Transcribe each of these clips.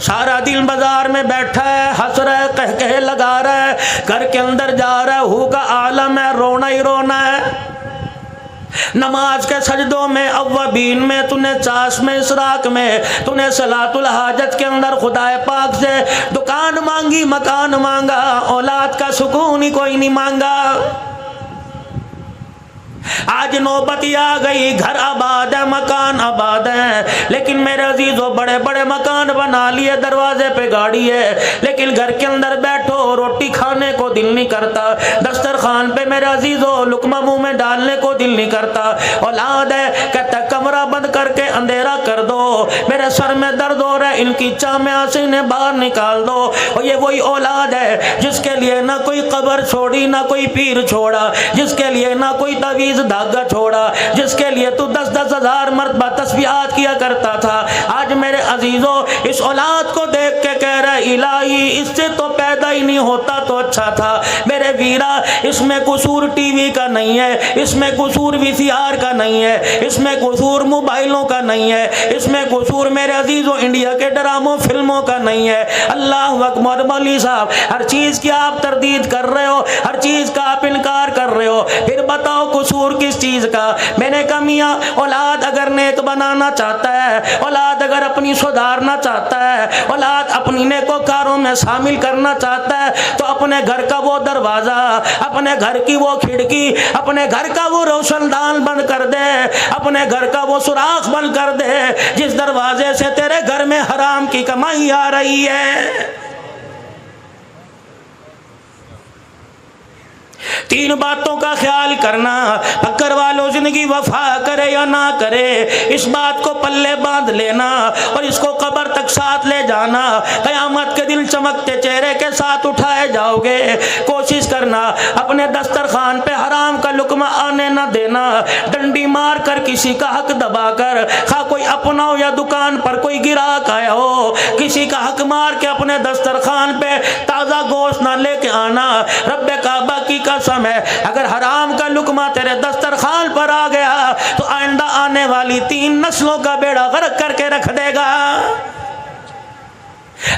سارا دن بازار میں بیٹھا ہے، ہنس رہا ہے، کہہ لگا رہا ہے، گھر کے اندر جا رہا ہے، ہو کا عالم ہے، رونا ہی رونا ہے۔ نماز کے سجدوں میں، اوابین میں، تو نے چاس میں، اسراق میں، تو نے صلاۃ الحاجت کے اندر خدا پاک سے دکان مانگی، مکان مانگا، اولاد کا سکون ہی کوئی نہیں مانگا۔ آج نوبت آ گئی، گھر آباد ہے، مکان آباد ہے، لیکن میرے عزیزو بڑے بڑے مکان بنا لیے، دروازے پہ گاڑی ہے، لیکن گھر کے اندر بیٹھو روٹی کھانے کو دل نہیں کرتا، دسترخوان پہ میرے عزیزو لقمہ منہ میں ڈالنے کو دل نہیں کرتا۔ اولاد ہے، کہتا کمرہ بند کر کے اندھیرا کر دو، میرے سر میں درد ہو رہا ہے، ان کی چاہ سے انہیں باہر نکال دو۔ اور یہ وہی اولاد ہے جس کے لیے نہ کوئی قبر چھوڑی، نہ کوئی پیر چھوڑا، جس کے لیے نہ کوئی تعویذ دھاگا چھوڑا، جس کے لیے تو 10,000 مرتبہ تسبیحات کیا کرتا تھا۔ آج میرے عزیزو اس اولاد کو دیکھ کے کہہ رہے الہی اس سے تو پیدا ہی نہیں ہوتا تو اچھا تھا۔ میرے ویرا اس میں قصور ٹی وی کا نہیں ہے، اس میں قصور وی سی آر کا نہیں ہے، اس میں قصور موبائلوں کا نہیں ہے، اس میں قصور میرے عزیزو انڈیا کے ڈراموں فلموں کا نہیں ہے۔ اللہ اکبر۔ مولوی صاحب ہر چیز کی آپ تردید کر رہے ہو، ہر چیز کا آپ انکار کر رہے ہو، پھر بتاؤ قصور کس چیز کا؟ میں نے کہا میاں اولاد اگر نیک بنانا چاہتا ہے، اولاد اگر اپنی سدھارنا چاہتا ہے، اولاد اپنی نیکوکاروں میں شامل کرنا چاہتا ہے تو اپنے گھر کا وہ دروازہ، اپنے گھر کی وہ کھڑکی، اپنے گھر کا وہ روشن دان بند کر دے، اپنے گھر کا وہ سوراخ بند کر دے جس دروازے سے تیرے گھر میں حرام کی کمائی آ رہی ہے۔ تین باتوں کا خیال کرنا، پکڑ والو زندگی وفا کرے یا نہ کرے، اس بات کو پلے باندھ لینا اور اس کو قبر تک ساتھ لے جانا۔ قیامت کے دن چمکتے چہرے کے ساتھ اٹھائے جاؤ گے۔ کوشش کرنا اپنے دسترخوان پہ حرام کا لقمہ آنے نہ دینا، ڈنڈی مار کر کسی کا حق دبا کر، خواہ کوئی اپنا ہو یا دکان پر کوئی گراہک آیا ہو، کسی کا حق مار کے اپنے دسترخوان پہ تازہ گوشت نہ لے کے آنا۔ رب کعبہ کی قسم ہے اگر حرام کا لقمہ تیرے دسترخوان پر آ گیا تو آئندہ آنے والی 3 نسلوں کا بیڑا غرق کر کے رکھ دے گا۔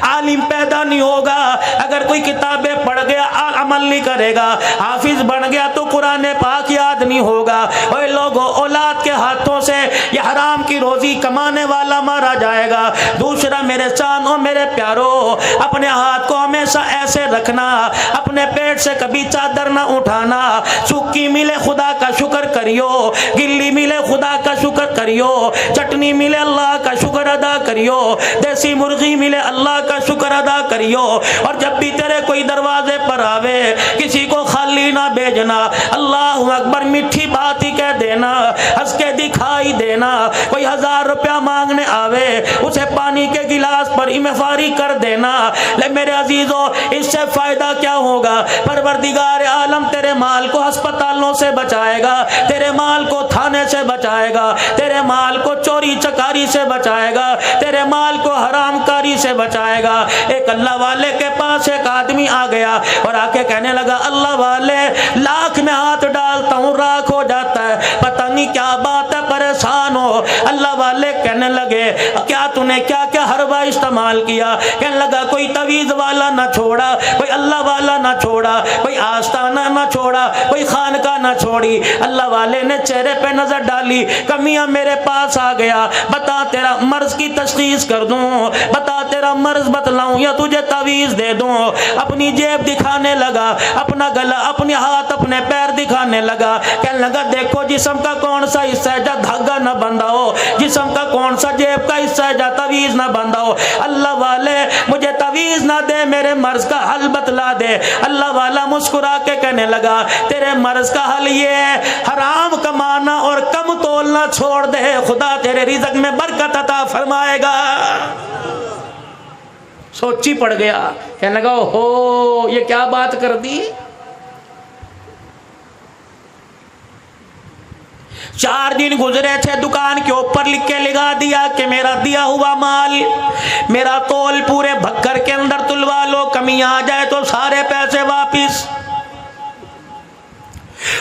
عالم پیدا نہیں ہوگا اگر کوئی کتابیں پڑھ گیا عمل نہیں کرے گا، حافظ بن گیا تو قرآن پاک یاد نہیں ہوگا۔ اے لوگوں، اولاد کے ہاتھوں سے یہ حرام کی روزی کمانے والا مارا جائے گا۔ دوسرا میرے چانوں میرے پیاروں، اپنے ہاتھ کو ہمیشہ ایسے رکھنا، اپنے پیٹ سے کبھی چادر نہ اٹھانا۔ سوکھی ملے خدا کا شکر کریو، گلی ملے خدا کا شکر کریو، چٹنی ملے اللہ کا شکر ادا کریو، دیسی مرغی ملے اللہ کا شکر ادا کریو۔ اور جب بھی تیرے کوئی دروازے پر آوے کسی کو خالی نہ بھیجنا، اللہ اکبر میٹھی بات ہی کہہ دینا، ہنس کے دکھائی دینا۔ کوئی 1000 روپیہ مانگنے آوے اسے پانی کے گلاس پر انفاری کر دینا۔ لے میرے عزیزو، اس سے فائدہ کیا ہوگا؟ پروردگار عالم تیرے مال کو ہسپتالوں سے بچائے گا، تیرے مال کو تھانے سے بچائے گا، تیرے مال کو چوری چکاری سے بچائے گا، تیرے مال کو حرام کاری سے بچائے گا۔ ایک اللہ والے کے پاس ایک آدمی آ گیا اور آ کے کہنے لگا اللہ والے لاکھ میں ہاتھ ڈالتا ہوں راکھ ہو جاتا ہے، پتہ نہیں کیا بات ہے، پریشان ہو۔ اللہ والے کہنے لگے کیا تو نے کیا کیا حربہ استعمال کیا؟ کہنے لگا کوئی تعویذ والا نہ چھوڑا، کوئی اللہ والا نہ چھوڑا، کوئی آستانہ نہ چھوڑا، کوئی خانقاہ نہ چھوڑی۔ اللہ والے نے چہرے پہ نظر ڈالی، کمیاں میرے پاس آ گیا، بتا تیرا مرض کی تشخیص کر دوں، بتا تیرا مرض بتلاؤں یا تجھے تعویذ دے دوں۔ اپنی جیب دکھانے لگا، اپنا گلا، اپنے ہاتھ، اپنے پیر دکھانے لگا، کہنے لگا دیکھو جسم کا کون سا حصہ ہے جا دھاگا نہ بندھا ہو، جسم کا کون سا جیب کا حصہ ہے جا تعویذ نہ بندھا ہو۔ اللہ والے مجھے تعویذ نہ دے، میرے مرض کا حل بتلا دے۔ اللہ والا مسکرا کے کہنے لگا تیرے مرض کا حل یہ ہے حرام کمانا اور کم تولنا چھوڑ دے، خدا تیرے رزق میں برکت عطا فرمائے گا۔ سوچی پڑ گیا، کہنے لگا ہو یہ کیا بات کر دی۔ 4 دن گزرے تھے، دکان کے اوپر لکھ کے لگا دیا کہ میرا دیا ہوا مال، میرا تول پورے بھکر کے اندر تلوا لو، کمی آ جائے تو سارے پیسے واپس۔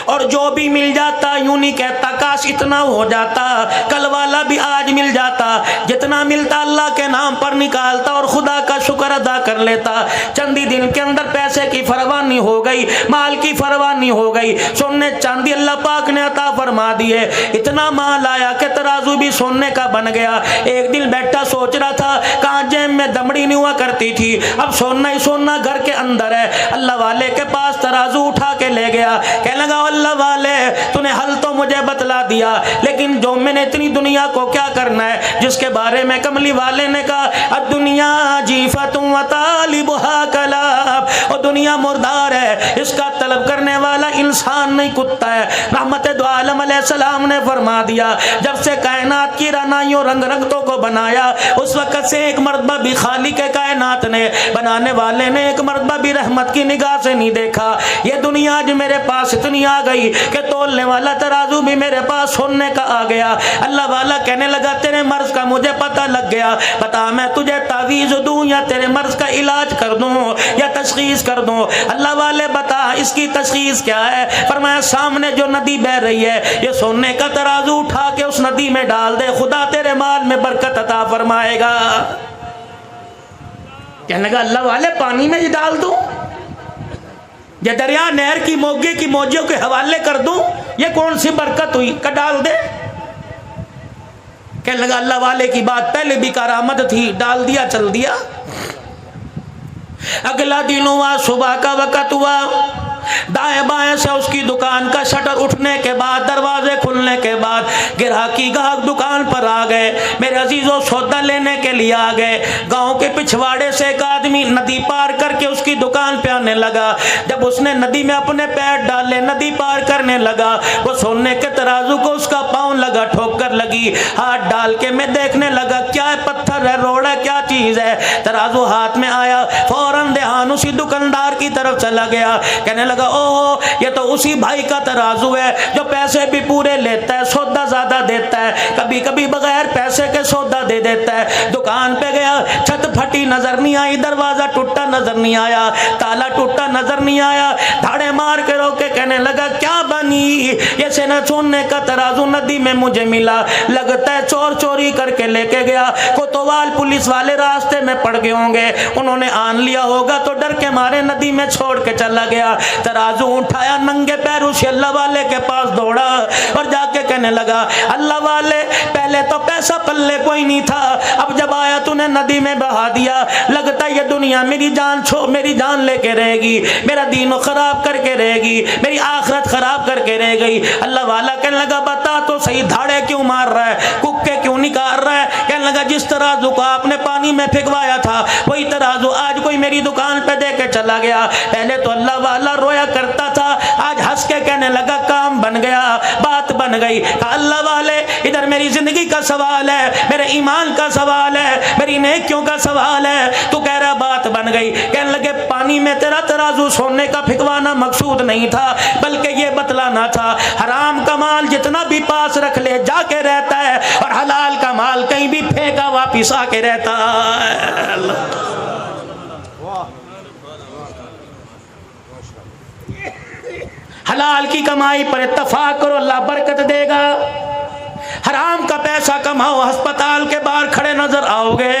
اور جو بھی مل جاتا یوں نہیں کہتا کاش اتنا ہو جاتا، کل والا بھی آج مل جاتا، جتنا ملتا اللہ کے نام پر نکالتا اور خدا کا شکر ادا کر لیتا۔ چندی دن کے اندر پیسے کی فراوانی ہو گئی، مال کی فراوانی ہو گئی، سونے چاندی اللہ پاک نے عطا فرما دیے، اتنا مال آیا کہ ترازو بھی سونے کا بن گیا۔ ایک دن بیٹا سوچ رہا تھا کہاں جیب میں دمڑی نہیں ہوا کرتی تھی، اب سونا ہی سونا گھر کے اندر ہے۔ اللہ والے کے پاس ترازو اٹھا کے لے گیا، کہنے لگا اللہ والے تو نے حل تو مجھے بتلا دیا، لیکن جو میں نے اتنی دنیا کو کیا کرنا ہے جس کے بارے میں کملی والے نے کہا الدنیا جیفت و طالبها کلاب، اور دنیا مردار ہے، اس کا طلب کرنے والا انسان نہیں کتا ہے۔ رحمت دو عالم علیہ السلام نے فرما دیا جب سے کائنات کی رنائیوں رنگ رنگتوں کو بنایا اس وقت سے ایک مرتبہ بھی خالق کائنات نے بنانے والے نے ایک مرتبہ بھی رحمت کی نگاہ سے نہیں دیکھا۔ یہ دنیا آج میرے پاس اتنی آ گئی کہ تولنے والا ترازو بھی میرے پاس سننے کا آ گیا۔ اللہ والا کہنے لگا تیرے مرض کا مجھے پتہ لگ گیا، بتا میں تجھے تعویذ دوں یا تیرے مرض کا علاج کر دوں یا تشخیص کر دوں؟ اللہ والے بتا اس کی تشخیص کیا ہے؟ فرمایا سامنے جو ندی بہ رہی ہے یہ سونے کا ترازو اٹھا کے اس ندی میں ڈال دے، خدا تیرے مال میں برکت عطا فرمائے گا۔ کہنے لگا اللہ والے پانی میں یہ ڈال دوں یا دریا نہر کی موگے کی موجوں کے حوالے کر دوں؟ یہ کون سی برکت ہوئی کہ ڈال دے؟ کہنے لگا اللہ والے کی بات پہلے بھی کرامت تھی، ڈال دیا چل دیا۔ اگلا دن ہوا، صبح کا وقت ہوا، دائیں بائیں سے اس کی دکان کا شٹر اٹھنے کے بعد دروازے کھلنے کے بعد گراہکی گاہک دکان پر آ گئے۔ میرے عزیزوں سودا لینے کے لیے آ گئے۔ گاؤں کے پچھواڑے سے ایک آدمی ندی پار کر کے اس کی دکان پہ آنے لگا۔ جب اس نے ندی میں اپنے پیر ڈالے ندی پار کرنے لگا، وہ سونے کے ترازو کو اس کا پاؤں لگا، ٹھوکر لگی، ہاتھ ڈال کے میں دیکھنے لگا کیا ہے، پتھر ہے، روڑ ہے، کیا چیز ہے؟ ترازو ہاتھ میں آیا، فوراً دھیان اسی دکاندار کی طرف چلا گیا، کہنے لگا او یہ تو اسی بھائی کا ترازو ہے جو پیسے بھی پورے لیتا ہے، سودا زیادہ دیتا ہے، کبھی کبھی بغیر پیسے کے سودا دے دیتا ہے۔ دکان پہ گیا، چھت پھٹی نظر نہیں آئی، دروازہ ٹوٹا نظر نہیں آیا، تالا ٹوٹا نظر نہیں آیا، دھاڑے مار کے روکے کہنے لگا کیا بنی؟ یہ سینا سونے کا ترازو ندی میں مجھے ملا، لگتا ہے چور چوری کر کے لے کے گیا، کوتوال پولیس والے راستے میں پڑ گئے ہوں گے، انہوں نے آن لیا ہوگا تو ڈر کے مارے ندی میں چھوڑ کے چلا گیا۔ ترازو اٹھایا، ننگے پیروں سے اللہ والے کے پاس دوڑا اور جا کے کہنے لگا اللہ والے پہلے تو پیسہ پلے کوئی نہیں تھا، اب جب آیا تو نے ندی میں بہا دیا، لگتا ہے یہ دنیا میری جان لے کے رہے گی، میرا دین خراب کر کے رہے گی، میری آخرت خراب کر کے رہ گئی۔ اللہ والا کہنے لگا بتا تو صحیح دھاڑے کیوں مار رہا ہے، ککے کیوں نکال رہا ہے؟ کہنے لگا جس ترازو کو آپ نے پانی میں پھینکوایا تھا وہی ترازو آج کوئی میری دکان پہ دے کے چلا گیا۔ پہلے تو اللہ والا رویا کرتا تھا، آج ہنس کے کہنے لگا کام بن گیا، بات بن گئی۔ اللہ والے ادھر میری زندگی کا سوال ہے، میرے ایمان کا سوال ہے، میری نیکیوں کا سوال ہے، تو کہہ رہا بات بن گئی۔ کہنے لگے پانی میں تیرا ترازو سونے کا پھکوانا مقصود نہیں تھا، بلکہ یہ بتلانا تھا حرام کا مال جتنا بھی پاس رکھ لے جا کے رہتا ہے اور حلال کا مال کہیں بھی پھینکا واپس آ کے رہتا ہے۔ حلال کی کمائی پر اتفاق کرو، اللہ برکت دے گا۔ حرام کا پیسہ کماؤ، ہسپتال کے باہر کھڑے نظر آؤ گے،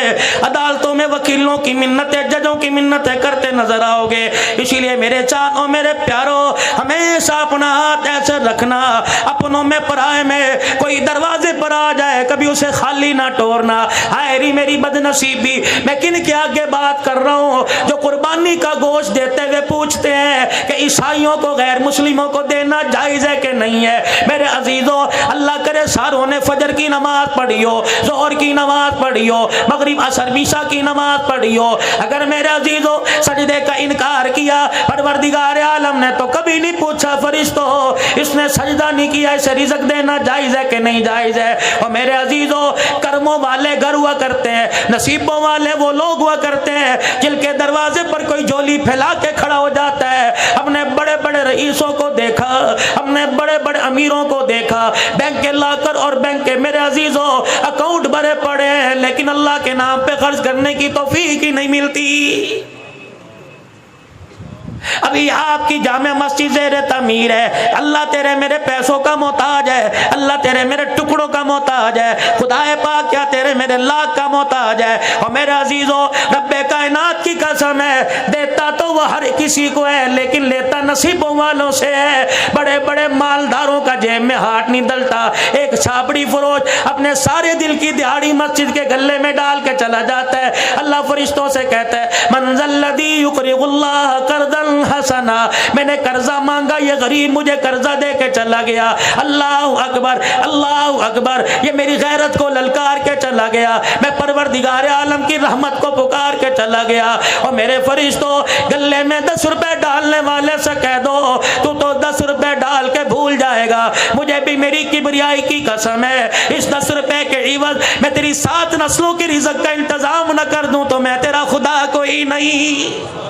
عدالتوں میں وکیلوں کی منتیں، ججوں کی منتیں کرتے نظر آؤ گے۔ اسی لیے میرے چانوں میرے پیاروں ہمیشہ اپنا ہاتھ ایسے رکھنا، اپنوں میں پرائے میں کوئی دروازے پر آ جائے کبھی اسے خالی نہ ٹورنا۔ ہائے میری بد نصیبی، میں کن کے آگے بات کر رہا ہوں جو قربانی کا گوشت دیتے ہوئے پوچھتے ہیں کہ عیسائیوں کو غیر مسلموں کو دینا جائز ہے کہ نہیں ہے۔ میرے عزیزوں اللہ کرے ساروں نے فجر کی نماز پڑھی ہو، ظہر کی نماز پڑھی ہو، مغرب عصر عشاء کی نماز پڑھی ہو، اگر میرے عزیزوں سجدے کا انکار کیا پروردگار عالم نے تو کبھی نہیں پوچھا فرشتوں اس نے سجدہ نہیں کیا اسے رزق دینا جائز ہے کہ نہیں جائز ہے۔ اور میرے عزیزوں کرموں والے گھر ہوا کرتے ہیں، نصیبوں والے وہ لوگ ہوا کرتے ہیں جن کے دروازے پر کوئی جھولی پھیلا کے کھڑا ہو جاتا ہے۔ ہم نے بڑے بڑے رئیسوں کو دیکھا، ہم نے بڑے بڑے امیروں کو دیکھا، بینک کے لاکر اور بینک کے میرے عزیزوں اکاؤنٹ بھرے پڑے ہیں لیکن اللہ کے نام پہ خرچ کرنے کی توفیق ہی نہیں ملتی۔ ابھی آپ کی جامع مسجد زیر تعمیر ہے، اللہ تیرے میرے پیسوں کا محتاج ہے، اللہ تیرے میرے ٹکڑوں کا محتاج ہے، خدا پاک کیا تیرے میرے لاکھ کا محتاج ہے۔ اور میرے عزیزو رب کائنات کی قسم ہے، دیتا تو وہ ہر کسی کو ہے لیکن لیتا نصیبوں والوں سے ہے۔ بڑے بڑے مالداروں کا جیب میں ہاتھ نہیں ڈلتا، ایک چھاپڑی فروش اپنے سارے دل کی دہاڑی مسجد کے گلے میں ڈال کے چلا جاتا ہے، اللہ فرشتوں سے کہتا ہے من ذا الذی یقرض اللہ قرضا حسنا، میں نے قرضہ مانگا یہ غریب مجھے قرضہ دے کے چلا گیا، اللہ اکبر اللہ اکبر، یہ میری غیرت کو للکار کے چلا گیا، میں پروردگار عالم کی رحمت کو پکار کے چلا گیا۔ اور میرے فرشتوں گلے میں 10 روپے ڈالنے والے سے کہہ دو تو 10 روپے ڈال کے بھول جائے گا، مجھے بھی میری کبریائی کی قسم ہے اس 10 روپے کے عوض میں تیری 7 نسلوں کی رزق کا انتظام نہ کر دوں تو میں تیرا خدا کوئی نہیں۔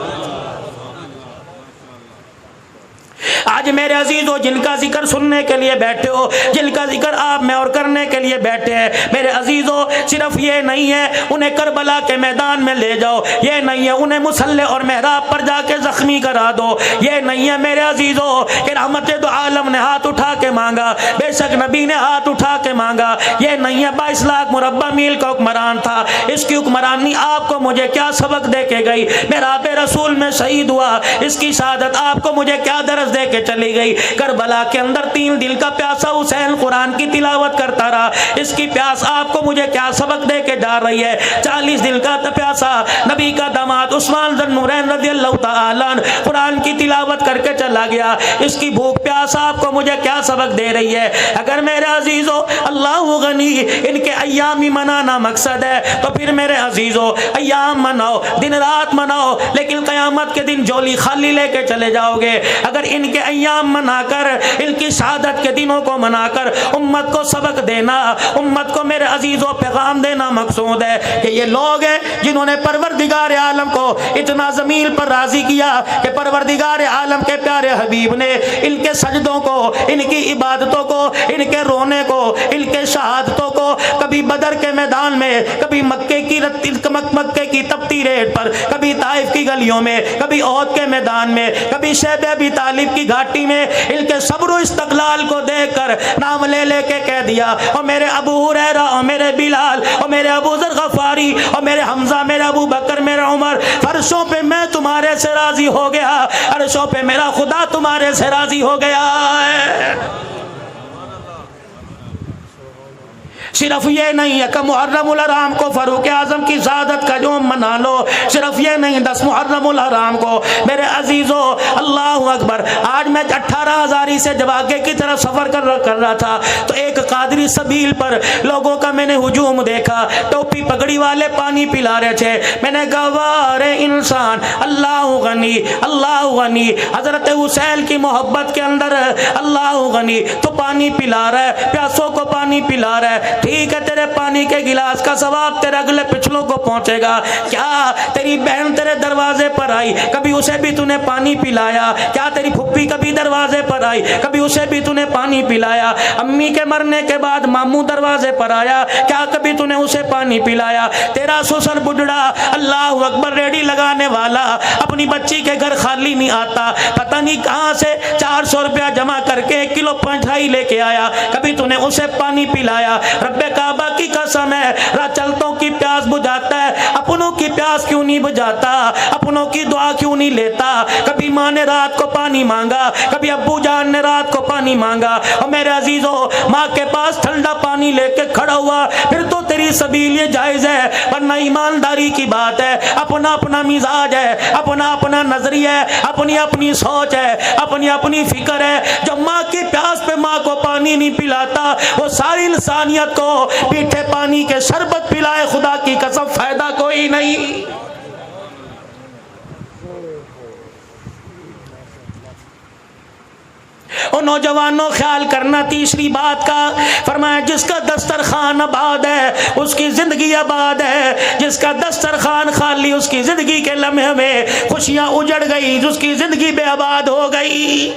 آج میرے عزیزو جن کا ذکر سننے کے لیے بیٹھے ہو، جن کا ذکر آپ میں اور کرنے کے لیے بیٹھے ہیں، میرے عزیزو صرف یہ نہیں ہے انہیں کربلا کے میدان میں لے جاؤ، یہ نہیں ہے انہیں مصلی اور محراب پر جا کے زخمی کرا دو، یہ نہیں ہے میرے عزیزو کہ رحمت دو عالم نے ہاتھ اٹھا کے مانگا، بے شک نبی نے ہاتھ اٹھا کے مانگا، یہ نہیں ہے 22 لاکھ مربع میل کا حکمران تھا، اس کی حکمرانی آپ کو مجھے کیا سبق دے کے گئی، میرا بے رسول میں شہید ہوا، اس کی شہادت آپ کو مجھے کیا درس دے کے چلی گئی۔ کربلا کے اندر 3 دل کا پیاسا حسین قرآن کی تلاوت کرتا رہا، اس کی پیاس آپ کو مجھے کیا سبق دے کے جا رہی ہے۔ 40 دل کا پیاسا نبی کا داماد عثمان ذو النورین رضی اللہ تعالیٰ عنہ قرآن کی تلاوت کر کے چلا گیا، اس کی بھوک پیاس آپ کو مجھے کیا سبق دے رہی ہے۔ اگر میرے عزیزو اللہ غنی ان کے ایام ہی منانا مقصد ہے تو پھر میرے عزیزو ایام مناؤ، دن رات مناؤ، لیکن قیامت کے دن جولی خالی لے کے چلے جاؤ گے۔ اگر ان کے ایام منا کر، ان کی شہادت کے دنوں کو منا کر امت کو سبق دینا، امت کو میرے عزیزوں پیغام دینا مقصود ہے کہ یہ لوگ ہیں جنہوں نے پروردگار عالم کو اتنا زمین پر راضی کیا کہ پروردگار عالم کے پیارے حبیب نے ان کے سجدوں کو، ان کی عبادتوں کو، ان کے رونے کو، ان کے شہادتوں کو کبھی بدر کے میدان میں، کبھی مکے کی تپتی ریت پر، کبھی طائف کی گلیوں میں، کبھی احد کے میدان میں، کبھی شیب ابی طالب کی گھاٹی میں، ان کے صبر و استقلال کو دیکھ کر نام لے لے کے کہہ دیا اور میرے ابو ہریرہ اور میرے بلال اور میرے ابو ذر غفاری اور میرے حمزہ، میرے ابو بکر، میرے عمر، فرشوں پہ میں تمہارے سے راضی ہو گیا، عرشوں پہ میرا خدا تمہارے سے راضی ہو گیا ہے۔ صرف یہ نہیں ہے کہ محرم الحرام کو فاروق اعظم کی شہادت کا یوم منا لو، صرف یہ نہیں 10 محرم الحرام کو میرے عزیزو اللہ اکبر۔ آج میں 18 ہزاری سے جب آگے کی طرف سفر کر رہا تھا تو ایک قادری سبیل پر لوگوں کا میں نے ہجوم دیکھا، ٹوپی پگڑی والے پانی پلا رہے تھے، میں نے کہا واہ انسان، اللہ غنی اللہ غنی، حضرت حسین کی محبت کے اندر اللہ غنی، تو پانی پلا رہا ہے، پیاسوں کو پانی پلا رہا ہے، ٹھیک ہے تیرے پانی کے گلاس کا ثواب تیرے اگلے پچھلوں کو پہنچے گا، کیا تیری بہن تیرے دروازے پر آئی کبھی اسے بھی تو نے پانی پلایا؟ کیا تیری پھپھی کبھی دروازے پر آئی کبھی اسے بھی تو نے پانی پلایا؟ امی کے مرنے کے بعد ماموں دروازے پر آیا، کیا کبھی تو نے اسے پانی پلایا؟ تیرا سسر بڈڑا اللہ اکبر ریڑھی لگانے والا اپنی بچی کے گھر خالی نہیں آتا، پتہ نہیں کہاں سے 400 روپیہ جمع کر کے 1 کلو پنٹھائی لے کے آیا، کبھی تو نے اسے پانی پلایا؟ رب کعبہ کی قسم ہے راہ چلتوں کی پیاس بجھاتا ہے، اپنوں کی پیاس کیوں نہیں بجھاتا؟ اپنوں کی دعا کیوں نہیں لیتا؟ کبھی ماں نے رات کو پانی مانگا، کبھی ابو جان نے رات کو پانی مانگا، اور میرے عزیزو ماں کے پاس ٹھنڈا پانی لے کے کھڑا ہوا، پھر تو تیری سبیل یہ جائز ہے، ورنہ ایمانداری کی بات ہے، اپنا اپنا مزاج ہے، اپنا اپنا نظریہ ہے، اپنی اپنی سوچ ہے، اپنی اپنی فکر ہے۔ جو ماں کی پیاس پہ ماں کو پانی نہیں پلاتا وہ ساری انسانیت کو پیٹھے پانی کے شربت پلائے، خدا کی قسم فائدہ کوئی نہیں۔ اور نوجوانوں خیال کرنا تیسری بات کا، فرمایا جس کا دسترخوان آباد ہے اس کی زندگی آباد ہے، جس کا دسترخوان خالی اس کی زندگی کے لمحے میں خوشیاں اجڑ گئی، اس کی زندگی بے آباد ہو گئی۔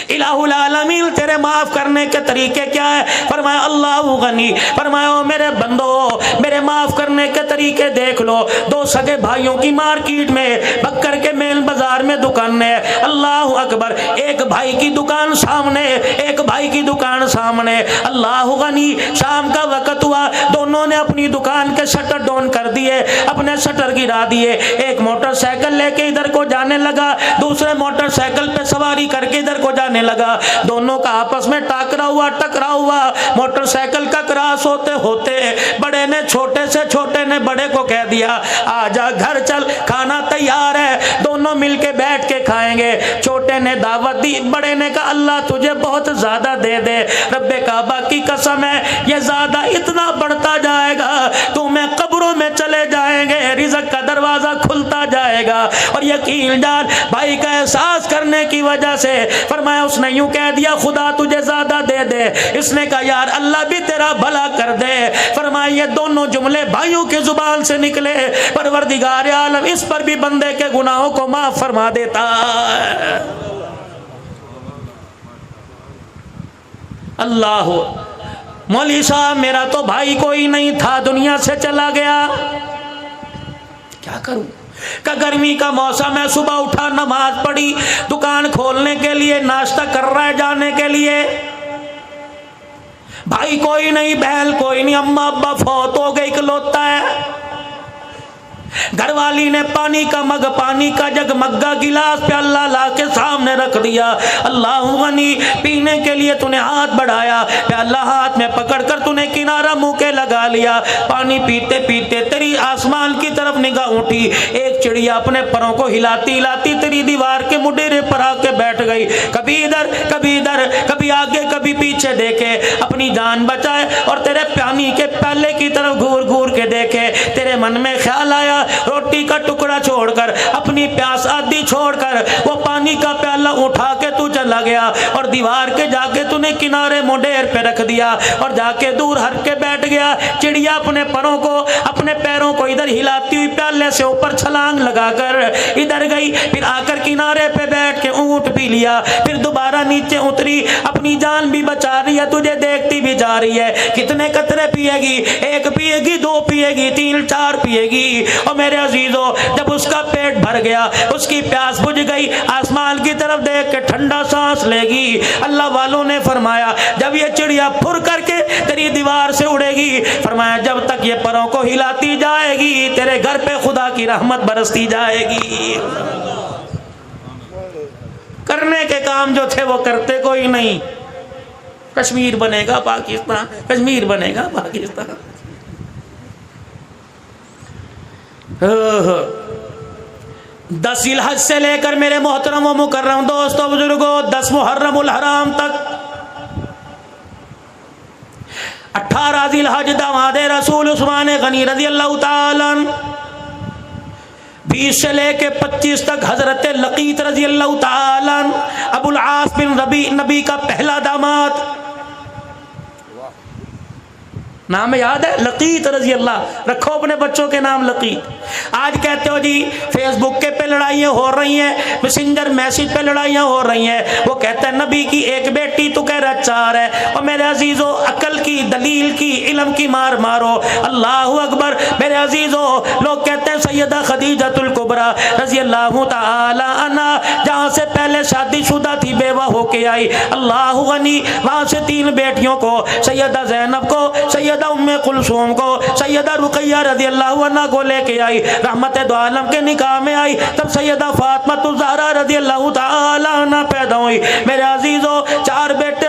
الہ العالمین تیرے معاف کرنے کے طریقے کیا ہے؟ فرمایا اللہ غنی، فرمایا میرے بندو میرے معاف کرنے کے طریقے دیکھ لو. دو سگے بھائیوں کی مارکیٹ میں بکر کے مین بازار میں دکان ہے. اللہ اکبر. ایک بھائی کی دکان سامنے, ایک بھائی کی دکان سامنے. اللہ غنی. شام کا وقت ہوا, دونوں نے اپنی دکان کے شٹر ڈاؤن کر دیے, اپنے شٹر گرا دیے. ایک موٹر سائیکل لے کے ادھر کو جانے لگا, دوسرے موٹر سائیکل پہ سواری کر کے ادھر کو جانے لگا. دونوں کا آپس میں ٹاکرا ہوا, ٹکرا ہوا. موٹر سائیکل کا کراس ہوتے ہوتے بڑے نے چھوٹے سے, چھوٹے نے بڑے کو کہہ دیا آجا گھر چل, کھانا تیار ہے, دونوں مل کے بیٹھ کے کھائیں گے. چھوٹے نے دعوت دی, بڑے نے کہا اللہ تجھے بہت زیادہ دے دے, رب کعبہ کی قسم ہے یہ زیادہ اتنا بڑھتا جائے گا, تمہیں قبروں میں چلے جائیں گے, رزق کا دروازہ کھلتا جائے گا. اور یقین جان بھائی کا احساس کرنے کی وجہ سے فرمایا, اس نے یوں کہہ دیا خدا تجھے زیادہ دے دے. اس نے کہا یار اللہ بھی تیرا بھلا کر دے. فرمایا یہ دونوں جملے بھائیوں کی زبان سے نکلے, پروردگار عالم اس پر بھی بندے کے گناہوں کو معاف فرما دیتا ہے. اللہ. مولوی صاحب میرا تو بھائی کوئی نہیں تھا, دنیا سے چلا گیا, کیا کروں؟ کہ گرمی کا موسم ہے, صبح اٹھا نماز پڑھی, دکان کھولنے کے لیے ناشتہ کر رہا ہے جانے کے لیے. بھائی کوئی نہیں, بہن کوئی نہیں, اماں ابا فوت ہو گئے, اکلوتا ہے. گھر والی نے پانی کا مگ, پانی کا جگ, مگا گلاس پیالہ لا کے سامنے رکھ دیا. اللہ غنی. پینے کے لیے تو نے ہاتھ بڑھایا, پیالہ ہاتھ میں پکڑ کر تو نے کنارہ منہ کے لگا لیا. پانی پیتے پیتے تیری آسمان کی طرف نگاہ اٹھی, ایک چڑیا اپنے پروں کو ہلاتی ہلاتی تیری دیوار کے مڈیرے پر آ کے بیٹھ گئی. کبھی ادھر کبھی ادھر, کبھی آگے کبھی پیچھے دیکھے, اپنی جان بچائے اور تیرے پانی کے پیالے کی طرف گھور گھور کے دیکھے. تیرے من میں خیال آیا روٹی کا ٹکڑا چھوڑ کر, اپنی پیاس آدھی چھوڑ کر وہ پانی کا پیالہ اٹھا کے تو چلا گیا اور دیوار کے جا کے تو نے کنارے مڈیر پہ رکھ دیا اور جا کے دور ہٹ کے بیٹھ گیا. چڑیا اپنے پروں کو, اپنے پیروں کو ادھر ہلاتی ہوئی پیالے سے اوپر چھلانگ لگا کر ادھر گئی, پھر آ کر کنارے پہ بیٹھ کے اونٹ پی لیا, پھر دوبارہ نیچے اتری, اپنی جان بھی بچا رہی ہے, تجھے دیکھتی بھی جا رہی ہے. کتنے قطرے پیے گی؟ ایک پیے گی, دو پیے گی, تین چار پیے گی. اور میرے عزیزو جب اس کا پیٹ بھر گیا, اس کی پیاس بجھ گئی, آسمان کی طرف دیکھ کے ٹھنڈا سانس لے گی. اللہ والوں نے فرمایا جب یہ چڑیا پھر کر کے تیری دیوار سے اڑے گی, فرمایا جب تک یہ پروں کو ہلاتی جائے گی تیرے گھر پہ خدا کی رحمت برستی جائے گی. کرنے کے کام جو تھے وہ کرتے کوئی نہیں. کشمیر بنے گا پاکستان, کشمیر بنے گا پاکستان. 10 ذی الحج سے لے کر میرے محترم و مکرم دوستوں بزرگوں 10 محرم الحرام تک, 18 ذی الحج داماد رسول عثمان غنی رضی اللہ تعالیٰ, 20 سے لے کے 25 تک حضرت لقیط رضی اللہ تعالیٰ, ابو العاص بن ربیع نبی کا پہلا داماد. نام یاد ہے لقیط رضی اللہ, رکھو اپنے بچوں کے نام لقیط. آج کہتے ہو جی فیس بک کے پہ لڑائیاں ہو رہی ہیں, میسنجر میسج پہ لڑائیاں ہو رہی ہیں. وہ کہتا ہے نبی کی ایک بیٹی تو کہہ رہا 4 ہے. اور میرے عزیزو عقل کی, دلیل کی, علم کی مار مارو. اللہ اکبر. میرے عزیزو لوگ کہتے ہیں سیدہ خدیجۃ الکبریٰ رضی اللہ تعالی عنہا جہاں سے پہلے شادی شدہ تھی, بیوہ ہو کے آئی, اللہ غنی, وہاں سے 3 بیٹیوں کو, سیدہ زینب کو, سیدہ ام کلثوم کو, سیدہ رقیہ رضی اللہ عنہا کو لے کے آئی. رحمت دو عالم کے نکاح میں آئی, تب سیدہ فاطمہ الزہرا رضی اللہ تعالی عنہا پیدا ہوئی. میرے عزیزو 4 بیٹے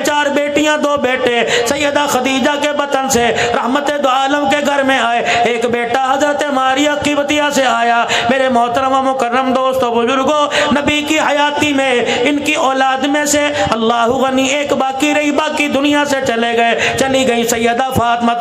4 بیٹیاں 2 بیٹے سیدہ خدیجہ کے بطن سے رحمت دو عالم کے گھر میں آئے. ایک بیٹا حضرت ماریہ قبطیہ سے آیا. میرے محترم و مکرم دوستو بزرگوں, نبی کی حیاتی میں ان کی اولاد میں سے اللہ غنی ایک باقی رہی, باقی دنیا سے چلے گئے. چلی گئی سیدہ فاطمہ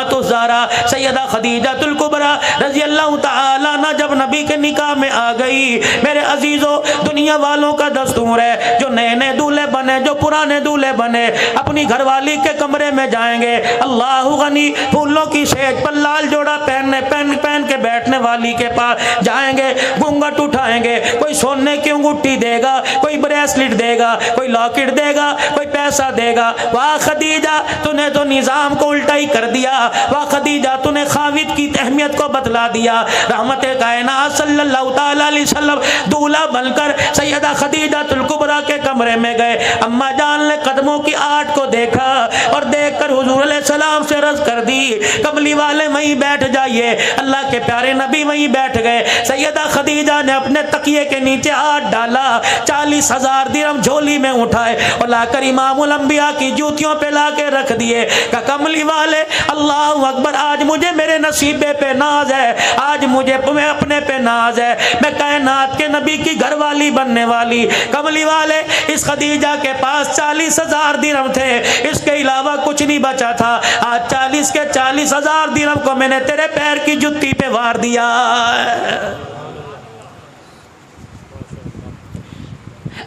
الزہرا, سیدہ خدیجہ الکبریٰ رضی اللہ تعالیٰ عنہ جب نبی کے نکاح میں آ گئی. میرے عزیزو دنیا والوں کا دستور ہے جو نئے نئے دولہے بنے, جو پرانے دولہے بنے, اپنی گھر والی کے کمرے میں جائیں گے, گے اللہ غنی پھولوں کی سیج پر لال جوڑا پہن کے بیٹھنے والی کے پاس جائیں گے، گھونگھٹ اٹھائیں گے، کوئی سونے کی انگوٹھی دے گا، کوئی بریسلٹ دے گا، کوئی لاکٹ دے گا، کوئی پیسہ دے گا. واہ خدیجہ تو نے تو نظام کو الٹا ہی کر دیا، واہ خدیجہ تو نے خاوند کی اہمیت کو بتلا دیا. رحمت کائنات صلی اللہ تعالی علیہ وسلم دولہا بن کر سیدہ خدیجہ الکبریٰ کے کمرے میں گئے. اما جان نے قدموں کی آٹ کو دیکھا اور دیکھ کر حضور علیہ السلام سے عرض کر دی کملی والے وہیں بیٹھ جائیے. اللہ کے پیارے نبی وہیں بیٹھ گئے. سیدہ خدیجہ نے اپنے تکیے کے نیچے ہاتھ ڈالا، 40,000 درہم جھولی میں اٹھائے اور لا کر امام الانبیاء کی جوتیوں پہ لا کے رکھ دیے. کہ کملی والے اللہ اکبر، آج مجھے میرے نصیبے پہ ناز ہے، آج مجھے اپنے پہ ناز ہے، میں کائنات کے نبی کی گھر والی بننے والی. کملی والے اس خدیجہ کے پاس 40,000 درہم تھے، اس کے علاوہ کچھ نہیں بچا تھا. آج 40,000 درہم کو میں نے تیرے پیر کی جتی پہ وار دیا.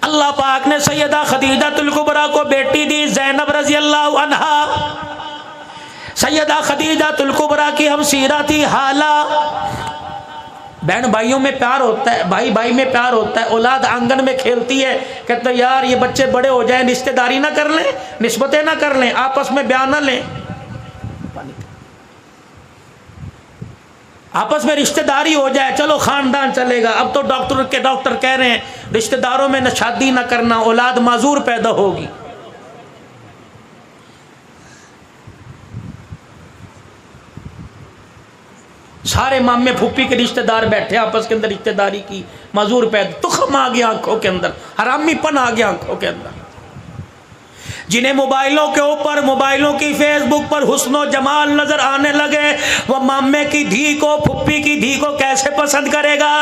اللہ پاک نے سیدہ خدیجہ الکبریٰ کو بیٹی دی زینب رضی اللہ عنہا. سیدہ خدیجہ الکبریٰ کی ہم سیرہ تھی حالہ. بہن بھائیوں میں پیار ہوتا ہے، بھائی بھائی میں پیار ہوتا ہے. اولاد آنگن میں کھیلتی ہے، کہتے ہیں یار یہ بچے بڑے ہو جائیں، رشتہ داری نہ کر لیں، نسبتیں نہ کر لیں، آپس میں بیان نہ لیں، آپس میں رشتہ داری ہو جائے، چلو خاندان چلے گا. اب تو ڈاکٹر کہہ رہے ہیں رشتہ داروں میں شادی نہ کرنا، اولاد معذور پیدا ہوگی. سارے مامے پھوپھی کے رشتہ دار بیٹھے آپس کے اندر رشتہ داری کی، معذور پیدا، تخم آ گیا آنکھوں کے اندر، حرامی پن آ گیا آنکھوں کے اندر. جنہیں موبائلوں کے اوپر، موبائلوں کی فیس بک پر حسن و جمال نظر آنے لگے، وہ مامے کی دھی کو، پھوپھی کی دھی کو کیسے پسند کرے گا؟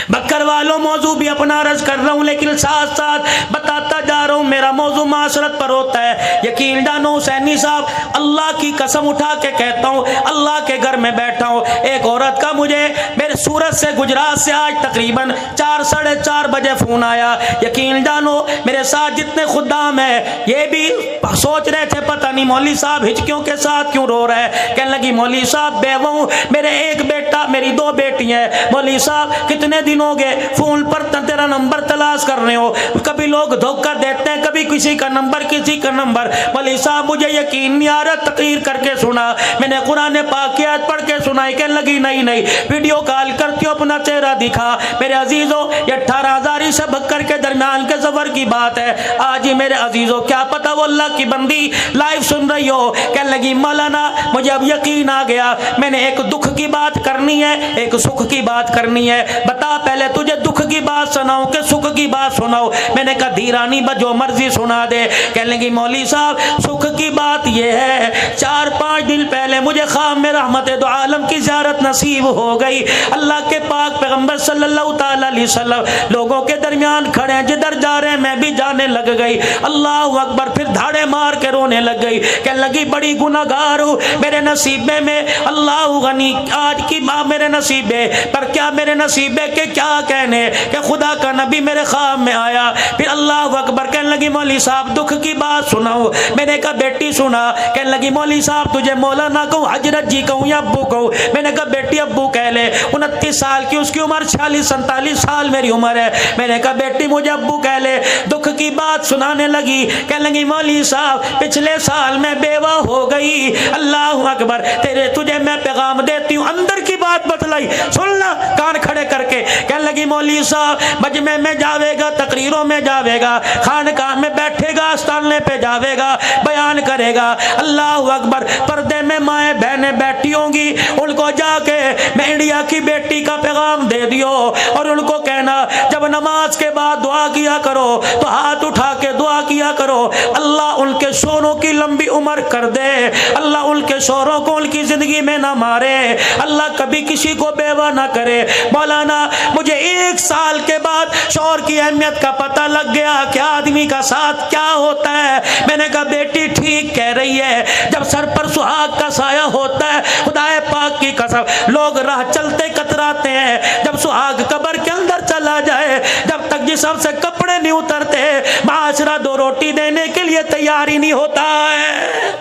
بکر والوں موضوع بھی اپنا عرض کر رہا ہوں، لیکن ساتھ ساتھ بتاتا جا رہا ہوں میرا موضوع معاشرت پر ہوتا ہے. یقین جانو حسینی صاحب، اللہ کی قسم اٹھا کے کہتا ہوں، اللہ کے گھر میں بیٹھا ہوں، ایک عورت کا مجھے میرے سورت سے، گجرات سے آج تقریباً 4 ساڑھے 4 بجے فون آیا. یقین جانو میرے ساتھ جتنے خدام ہیں یہ بھی سوچ رہے تھے پتہ نہیں مولوی صاحب ہچکیوں کے ساتھ کیوں رو رہے ہیں. کہنے لگی مولوی صاحب بیوہ ہوں، میرے ایک بیٹا، میری 2 بیٹی ہیں. مولوی صاحب کتنے دن ہو گئے فون پر تیرا نمبر تلاش کر رہے ہو، کبھی لوگ دھوکہ دیتے ہیں، کبھی کسی کا نمبر کسی کا نمبر. مولوی صاحب مجھے یقین نہیں آ رہا، تقریر کر کے سنا، میں نے قرآن پاک کی آیت پڑھ کے سنائی. کہنے لگی نہیں ویڈیو کال کرتی ہو، اپنا چہرہ دکھا. میرے عزیزوں یہ 18,000 سے بکر کے درمیان کے سفر کی بات ہے. آج ہی میرے عزیزوں کیا پتہ وہ اللہ کی بندی لائیو سن رہی ہو. کہنے لگی مولانا مجھے اب یقین آ گیا، میں نے ایک دکھ کی بات کرنی ہے، ایک سکھ کی بات کرنی ہے. بتا پہلے تجھے دکھ کی بات سناؤں کہ سکھ کی بات سناؤں؟ میں نے کہا دھیرانی جو مرضی سنا دے. کہنے لگی مولوی صاحب سکھ کی بات یہ ہے، 4-5 دن پہلے مجھے خواب میں رحمت دو عالم کی زیارت نصیب ہو گئی. اللہ کے پاک پیغمبر صلی اللہ تعالی علیہ وسلم لوگوں کے درمیان کھڑے ہیں، جدھر جا رہے ہیں میں بھی جانے لگ گئی. اللہ اکبر، پھر دھاڑے مار کے رونے لگ گئی. کہنے لگی بڑی گناہگار ہوں، میرے نصیبے میں اللہ غنی آج کی ماں میرے نصیبے پر کیا، میرے نصیبے کے کیا کہنے کہ خدا کا نبی میرے خواب میں آیا. پھر اللہ اکبر، کہنے لگی مولوی صاحب دکھ کی بات سناؤ. میں نے کہا بیٹی سنا. کہنے لگی مولوی صاحب تجھے مولانا کہوں، حضرت جی کہوں یا ابو کہوں؟ میں نے کہا بیٹی ابو کہہ لے. 29 سال کی اس کی عمر، 46-47 سال میری عمر ہے. میں نے کہا بیٹی مجھے ابو کہہ لے. دکھ کی بات سنانے لگی. کہنے لگی مولوی صاحب پچھلے سال میں بیوہ ہو گئی. اللہ اکبر، تجھے میں پیغام دیتی ہوں، اندر کی بات بتلائی، سننا کان کھڑے کر کے. کہنے لگی مولوی صاحب مجمع میں جاوے گا، تقریروں میں جاوے گا، خانقاہ میں بیٹھے گا، استانلے پہ جاوے گا، بیان کرے گا. اللہ اکبر، پردے میں مائیں بہنیں بیٹھی ہوں گی، ان کو جا کے میں انڈیا کی بیٹی کا پیغام دے دیو اور ان کو کہنا جب نماز کے بعد دعا کیا کرو تو ہاتھ اٹھا کے دعا کیا کرو، اللہ ان کے شوہروں کی لمبی عمر کر دے، اللہ ان کے شوہروں کو ان کی زندگی میں نہ مارے، اللہ کبھی کسی کو بیوہ نہ کرے. مولانا مجھے 1 سال کے بعد شوہر کی اہمیت کا پتہ لگ گیا کہ آدمی کا ساتھ کیا ہوتا ہے. میں نے کہا بیٹی ٹھیک کہہ رہی ہے، جب سر پر سہاگ کا سایہ ہوتا ہے، خدا پاک کی قسم لوگ راہ چلتے کتراتے ہیں، جب سہاگ قبر کے اندر چلا جائے، جب تک جسم سے کپڑے نہیں اترتے معاشرہ دو روٹی دینے کے لیے تیار ہی نہیں ہوتا ہے.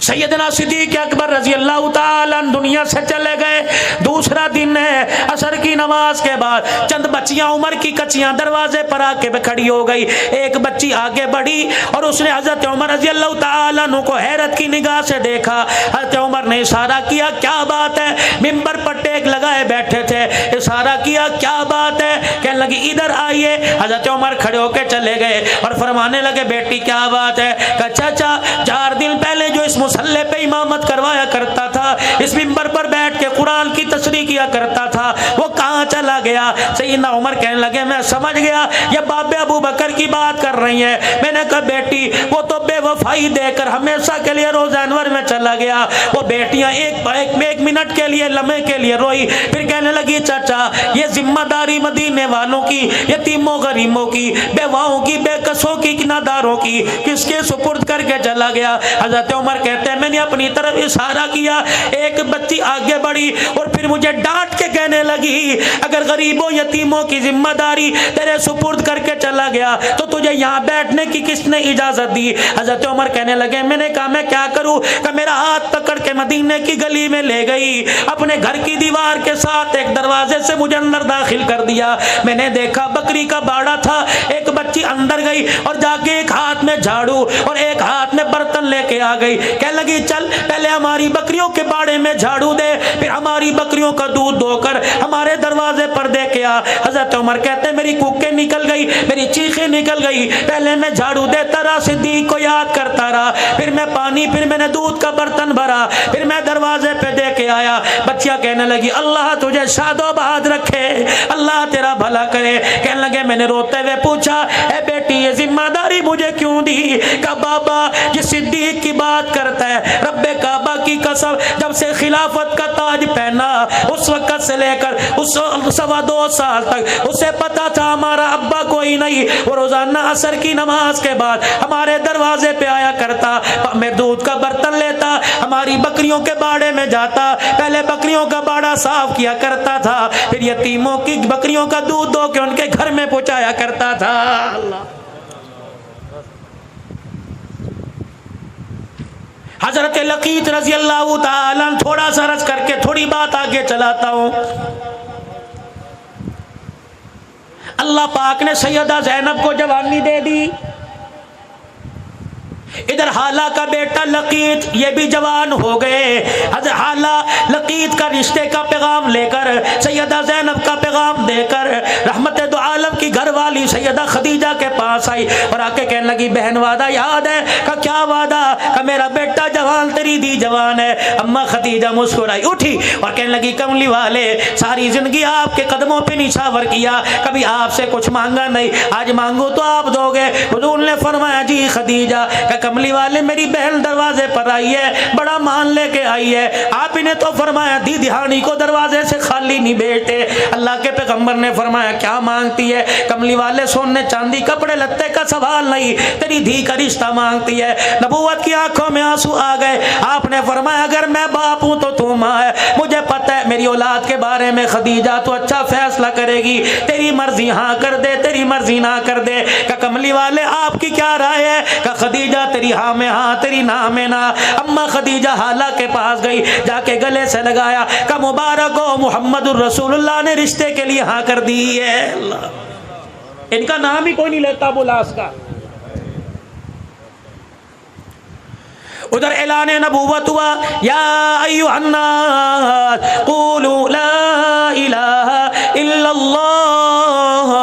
سیدنا صدیق اکبر رضی اللہ تعالیٰ دنیا سے چلے گئے. دوسرا دن ہے, عصر کی نماز کے بعد چند بچیاں عمر کی کچیاں دروازے پر آ کے کھڑی ہو گئی. ایک بچی آگے بڑھی اور اس نے حضرت عمر رضی اللہ تعالیٰ عنہ کو حیرت کی نگاہ سے دیکھا. حضرت عمر نے اشارہ کیا, کیا بات ہے؟ ممبر پر ٹیک لگائے بیٹھے تھے, اشارہ کیا, کیا بات ہے؟ کہنے لگی ادھر آئیے. حضرت عمر کھڑے ہو کے چلے گئے اور فرمانے لگے, بیٹی کیا بات ہے؟ کہا چاچا 4 دن پہلے جو اس مسلح پہ امامت کروایا کرتا تھا, اس منبر پر بیٹھ کے قرآن کی تشریح کیا کرتا تھا, وہ کہاں چلا گیا؟ سیدنا عمر کہنے لگے میں سمجھ گیا یہ باب ابو بکر کی بات کر رہی ہیں. میں نے کہا بیٹی وہ تو بے وفائی دے کر ہمیشہ کے لیے روزہ انور میں چلا گیا. وہ بیٹیاں ایک منٹ کے لیے لمحے کے لیے روئی, پھر کہنے لگی چاچا یہ ذمہ داری مدینے والوں کی, یتیموں غریبوں کی, بیواؤں کی, بے کسوں کی, کناداروں کی کس کے سپرد کر کے چلا گیا؟ حضرت عمر کہتے ہیں میں نے اپنی طرف اشارہ کیا, ایک بچی آگے بڑھی اور پھر مجھے ڈانٹ کے کہنے لگی اگر غریبوں یتیموں کی ذمہ داری تیرے سپرد کر کے چلا گیا تو تجھے یہاں بیٹھنے کی کس نے اجازت دی؟ حضرت عمر کہنے لگے میں نے کہا میں کیا کروں؟ کہ میرا ہاتھ پکڑ کے مدینے کی گلی میں لے گئی, اپنے گھر کی دیوار کے ساتھ ایک دروازے سے مجھے اندر داخل کر دیا. میں نے دیکھا بکری کا باڑا تھا, ایک بچی اندر گئی اور جا کے ایک ہاتھ میں جھاڑو اور ایک ہاتھ میں برتن لے کے آ گئی. کہنے لگی چل پہلے ہماری بکریوں کے باڑے میں جھاڑو دے, پھر ہماری بکریوں کا دودھ دھو کر ہمارے دروازے پر دے کے آ. حضرت عمر کہتے ہیں میری کوکیں نکل گئی, میری چیخیں نکل گئی, پہلے میں جھاڑو دیتا رہا, صدیق کو یاد کرتا رہا, پھر میں پانی, پھر میں نے دودھ کا برتن بھرا, پھر میں دروازے پہ دے کے آیا. بچیاں کہنے لگی اللہ تجھے شاد و بہاد رکھے, اللہ تیرا بھلا کرے. کہنے لگے میں نے روتے ہوئے پوچھا اے بیٹی یہ ذمہ داری مجھے کیوں دی؟ کہ بابا یہ صدیق کی بات کرتا ہے, رب کعبہ کی قسم جب سے خلافت کا تاج پہنا اس وقت سے لے کر اس 2.25 سال تک اسے پتا تھا ہمارا ابا کوئی نہیں, وہ روزانہ عصر کی نماز کے بعد ہمارے دروازے پہ آیا کرتا, میں دودھ کا برتن لیتا, ہماری بکریوں کے باڑے میں جاتا, پہلے بکریوں کا باڑا صاف کیا کرتا تھا, پھر یتیموں کی بکریوں کا دودھ دھو کے ان کے گھر میں پہنچایا کرتا تھا. اللہ حضرت لقیط رضی اللہ تعالیٰ تھوڑا سا رس کر کے تھوڑی بات آگے چلاتا ہوں. اللہ پاک نے سیدہ زینب کو جوانی دے دی, ادھر حالہ کا بیٹا لقیط یہ بھی جوان ہو گئے. حضرت حالہ لقیط کا رشتے کا پیغام لے کر, سیدہ زینب کا پیغام دے کر رحمت دو عالم کی گھر والی سیدہ خدیجہ کے پاس آئی اور آ کے کہنے لگی بہن وعدہ یاد ہے؟ کہ کیا وعدہ؟ کہ میرا بیٹا جوان تیری دی جوان ہے. اما خدیجہ مسکرائی اٹھی اور کہنے لگی کملی والے ساری زندگی آپ کے قدموں پہ نچھاور کیا, کبھی آپ سے کچھ مانگا نہیں, آج مانگو تو آپ دو گے. حضور نے فرمایا جی خدیجہ. کہ کملی والے میری بہن دروازے پر آئی ہے, بڑا مان لے کے آئی ہے, آپ نے تو فرمایا دی دہانی کو دروازے سے خالی نہیں بیٹھتے. اللہ کے پیغمبر نے فرمایا کیا مانگتی ہے؟ کملی والے سونے چاندی کپڑے لتے کا سوال نہیں, تیری دھی کا رشتہ مانگتی ہے. نبوت کی آنکھوں میں آنسو آ گئے. آپ نے فرمایا اگر میں باپ ہوں تو تو ماں ہے, مجھے پتہ ہے میری اولاد کے بارے میں خدیجہ تو اچھا فیصلہ کرے گی, تیری مرضی ہاں کر دے, تیری مرضی نہ کر دے. کہ کملی والے آپ کی کیا رائے ہے؟ کہ خدیجہ تیری ہاں میں ہاں, تیری نہ میں نہ. اما خدیجہ حالہ کے پاس گئی, جا کے گلے سے لگایا کہ مبارک ہو محمد الرسول اللہ نے رشتے کے لیے ہاں کر دی ہے. اللہ ان کا نام ہی کوئی نہیں لیتا بلاس کا. ادھر اعلان نبوت ہوا, یا ایھا الناس قولوا لا الہ الا اللہ.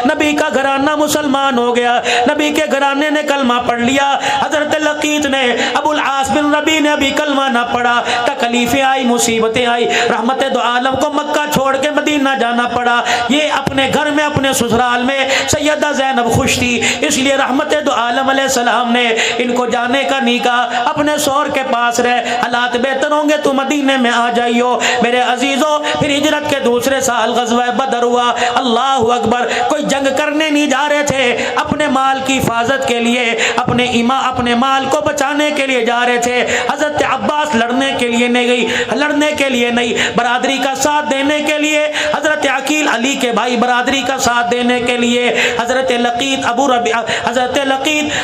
نبی کا گھرانہ مسلمان ہو گیا, نبی کے گھرانے نے کلمہ پڑھ لیا. حضرت لقیط نے, ابو العاص بن ربیع نے ابھی کلمہ نہ پڑھا, تکلیفیں آئی, مصیبتیں آئی, رحمت دو عالم کو مکہ چھوڑ کے مدینہ جانا پڑا. یہ اپنے گھر میں اپنے سسرال میں سیدہ زینب خوش تھی, اس لیے رحمت دو عالم علیہ السلام نے ان کو جانے کا نہیں کہا, اپنے شوہر کے پاس رہ, حالات بہتر ہوں گے تو مدینے میں آ جائیو میرے عزیزو. پھر ہجرت کے دوسرے سال غزوہ بدر ہوا. اللہ اکبر, کوئی جنگ کا کرنے نہیں جا رہے تھے، اپنے مال کی حفاظت کے لیے، اپنے مال کو بچانے کے لیے جا رہے تھے۔ حضرت عباس لڑنے کے لیے نہیں، برادری کا ساتھ دینے کے لیے، حضرت عقیل علی کے بھائی برادری کا ساتھ دینے کے لیے، حضرت لقیط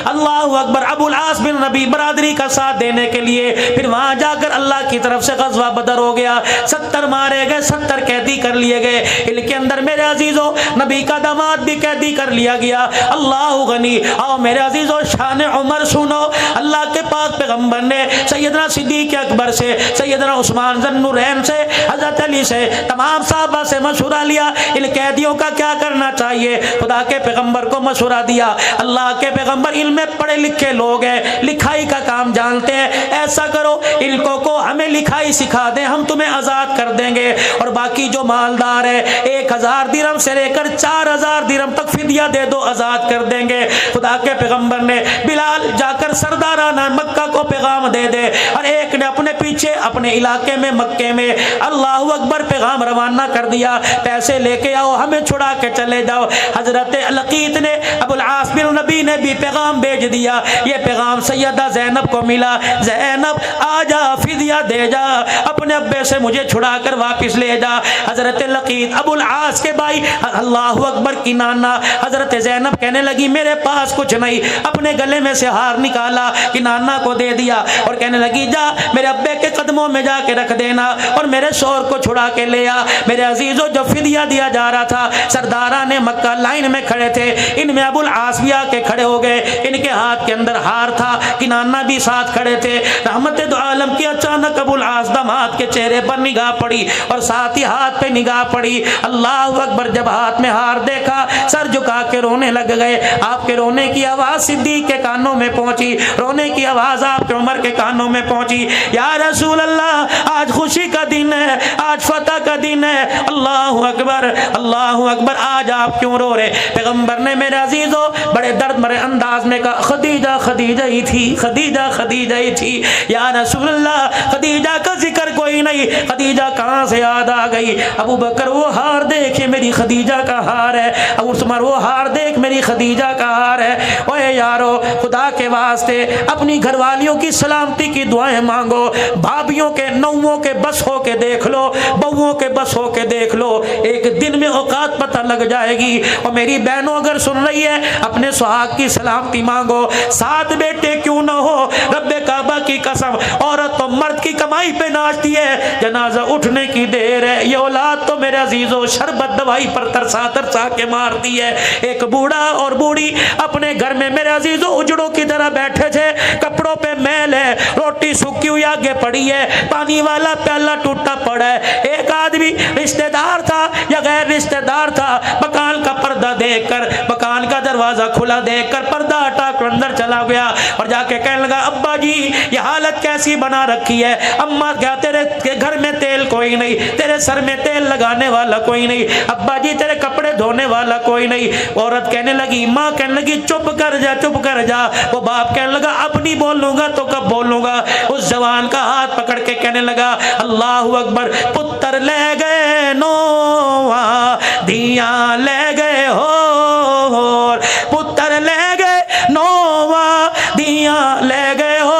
اللہ اکبر ابو العاص بن ربیع برادری کا ساتھ دینے کے لیے، پھر وہاں جا کر اللہ کی طرف سے غزوہ بدر ہو گیا، 70 مارے گئے، 70 قیدی کر لیے گئے۔ ان کے اندر میرے عزیزوں نبی کا داماد بھی قیدی کر لیا گیا۔ اللہ غنی۔ اور میرے عزیزوں شان عمر سنو، اللہ کے پاک پیغمبر نے سیدنا صدیق اکبر سے، سیدنا عثمان ذو النورین سے، حضرت علی سے، تمام صحابہ سے مشورہ لیا ان قیدیوں کا کیا کرنا چاہیے۔ خدا کے پیغمبر کو مشورہ دیا۔ اللہ کے پیغمبر علم میں پڑھے لکھے لوگ ہیں، لکھائی کا کام جانتے ہیں، ایسا کرو ان کو ہمیں لکھائی سکھا دیں، ہم تمہیں آزاد کر دیں گے، اور باقی جو مالدار ہے 1000 درہم سے لے کر 4000 درہم تک فدیہ دے دو، آزاد کر دیں گے۔ خدا کے پیغمبر نے بلال جا کر سردارانہ مکہ کو پیغام دے دے، اور ایک نے اپنے پیچھے اپنے علاقے میں مکے میں اللہ اکبر پیغام روانہ کر دیا، پیسے لے کے آؤ، ہمیں چھڑا کے چلے جاؤ۔ حضرت لقیط نے، ابو العاص بن ربیع نے بھی پیغام بھیج دیا۔ یہ پیغام سیدہ زینب کو ملا، زینب آ جا، فدیہ دے جا، اپنے ابے سے مجھے چھڑا کر واپس لے جا۔ حضرت لقیط ابو العاص کے بھائی اللہ اکبر کی نانا حضرت زینب کہنے لگی میرے پاس کچھ نہیں، اپنے گلے میں سے ہار نکالا کہ نانا کو دے دیا، اور کہنے لگی جا میرے ابے کے قدموں میں جا کے رکھ دینا اور میرے شوہر کو چھڑا کے لے آ۔ میرے عزیزوں جو فدیہ دیا جا رہا تھا، سرداران مکہ لائن میں کھڑے تھے، ان میں ابو العاص بھی آ کے کھڑے ہو گئے، ان کے ہاتھ کے اندر ہار تھا، کنانا بھی ساتھ کھڑے تھے۔ رحمت دو عالم کی اچانک ابو العاص داماد کے چہرے پر نگاہ پڑی اور ساتھ ہی ہاتھ پہ نگاہ پڑی۔ اللہ اکبر، جب ہاتھ میں ہار دیکھا سر جھکا کے رونے لگ گئے۔ آپ کے رونے کی آواز صدیق کے کانوں میں پہنچی، رونے کی آواز آپ کے عمر کے کانوں میں پہنچی۔ یا رسول اللہ، آج خوشی کا دن ہے، آج فتح کا دن ہے، اللہ اکبر اللہ اکبر، آج آپ کیوں رو رہے؟ پیغمبر نے میرے عزیزوں بڑے درد مرے انداز میں کہا خدیجہ خدیجہ ہی تھی، خدیجہ خدیجہ ہی تھی۔ یا رسول اللہ، خدیجہ کا ذکر کوئی نہیں، خدیجہ کہاں سے یاد آ گئی؟ ابو بکر وہ ہار دیکھ میری خدیجہ کا ہار ہے، ابو عمر وہ ہار دیکھ میری خدیجہ کا ہار ہے۔ اوے یارو، خدا کے واسطے اپنی گھر والیوں کی سلامتی کی دعائیں مانگو، بھابیوں کے نووں کے بس ہو کے دیکھ لو، بہووں کے بس ہو کے دیکھ لو، ایک دن میں اوقات پتہ لگ جائے گی۔ اور میری بہنوں اگر سن رہی ہے، اپنے سہاگ کی سلامتی مانگو، 7 بیٹے کیوں نہ ہو، رب کعبہ کی قسم، عورت تو مرد کی کمائی پہ ناچتی ہے، جنازہ اٹھنے کی دیر ہے، یہ اولاد تو میرے عزیزوں شربت دوائی پر ترسا ترسا کے مارتی ہے۔ ایک بوڑھا اور بوڑھی اپنے گھر میں میرے عزیزوں اجڑوں کی طرح بیٹھے تھے، کپڑوں پہ میل ہے، روٹی سوکھی ہوئی آگے پڑی ہے، پانی والا پیالہ ٹوٹا پڑا ہے۔ ایک آدمی رشتہ دار تھا یا غیر رشتہ دار تھا، مکان کا پردہ دیکھ کر، مکان کا دروازہ کھلا دیکھ کر پردہ ہٹا کر اندر چلا گیا اور جا کے کہنے لگا ابا جی یہ حالت کیسی بنا رکھی ہے؟ اماں کیا تیرے گھر میں تیل کوئی نہیں، تیرے سر میں تیل لگانے والا کوئی نہیں، ابا جی تیرے کپڑے دھونے والا کوئی نہیں۔ عورت کہنے لگی، ماں کہنے لگی چپ کر جا چپ کر جا۔ وہ باپ کہنے لگا اب نہیں بولوں گا تو کب بولوں گا؟ اس جوان کا ہاتھ پکڑ کے کہنے لگا اللہ اکبر، پتر لے گئے نواں دیاں لے گئے ہو، پتر لے گئے نواں دیاں لے گئے ہو،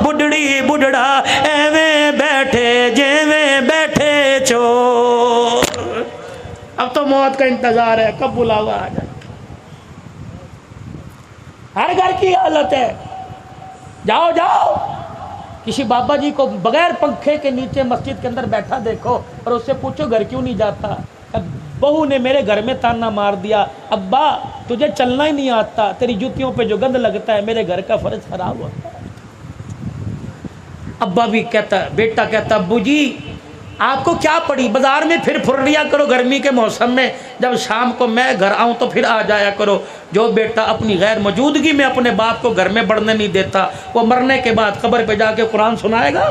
بڈڑی بڈڑا ایویں بیٹھے جیویں بیٹھے چور۔ اب تو موت کا انتظار ہے، کب بلاوا آ جائے۔ ہر گھر کی حالت ہے، جاؤ جاؤ کسی بابا جی کو بغیر پنکھے کے نیچے مسجد کے اندر بیٹھا دیکھو اور اس سے پوچھو گھر کیوں نہیں جاتا؟ بہو نے میرے گھر میں تانا مار دیا، ابا تجھے چلنا ہی نہیں آتا، تیری جوتیوں پہ جو گند لگتا ہے میرے گھر کا فرض خراب ہوتا ہے۔ ابا بھی کہتا، بیٹا کہتا ابو جی آپ کو کیا پڑی، بازار میں پھر لیا کرو گرمی کے موسم میں، جب شام کو میں گھر آؤں تو پھر آ جایا کرو۔ جو بیٹا اپنی غیر موجودگی میں اپنے باپ کو گھر میں بڑھنے نہیں دیتا، وہ مرنے کے بعد قبر پہ جا کے قرآن سنائے گا؟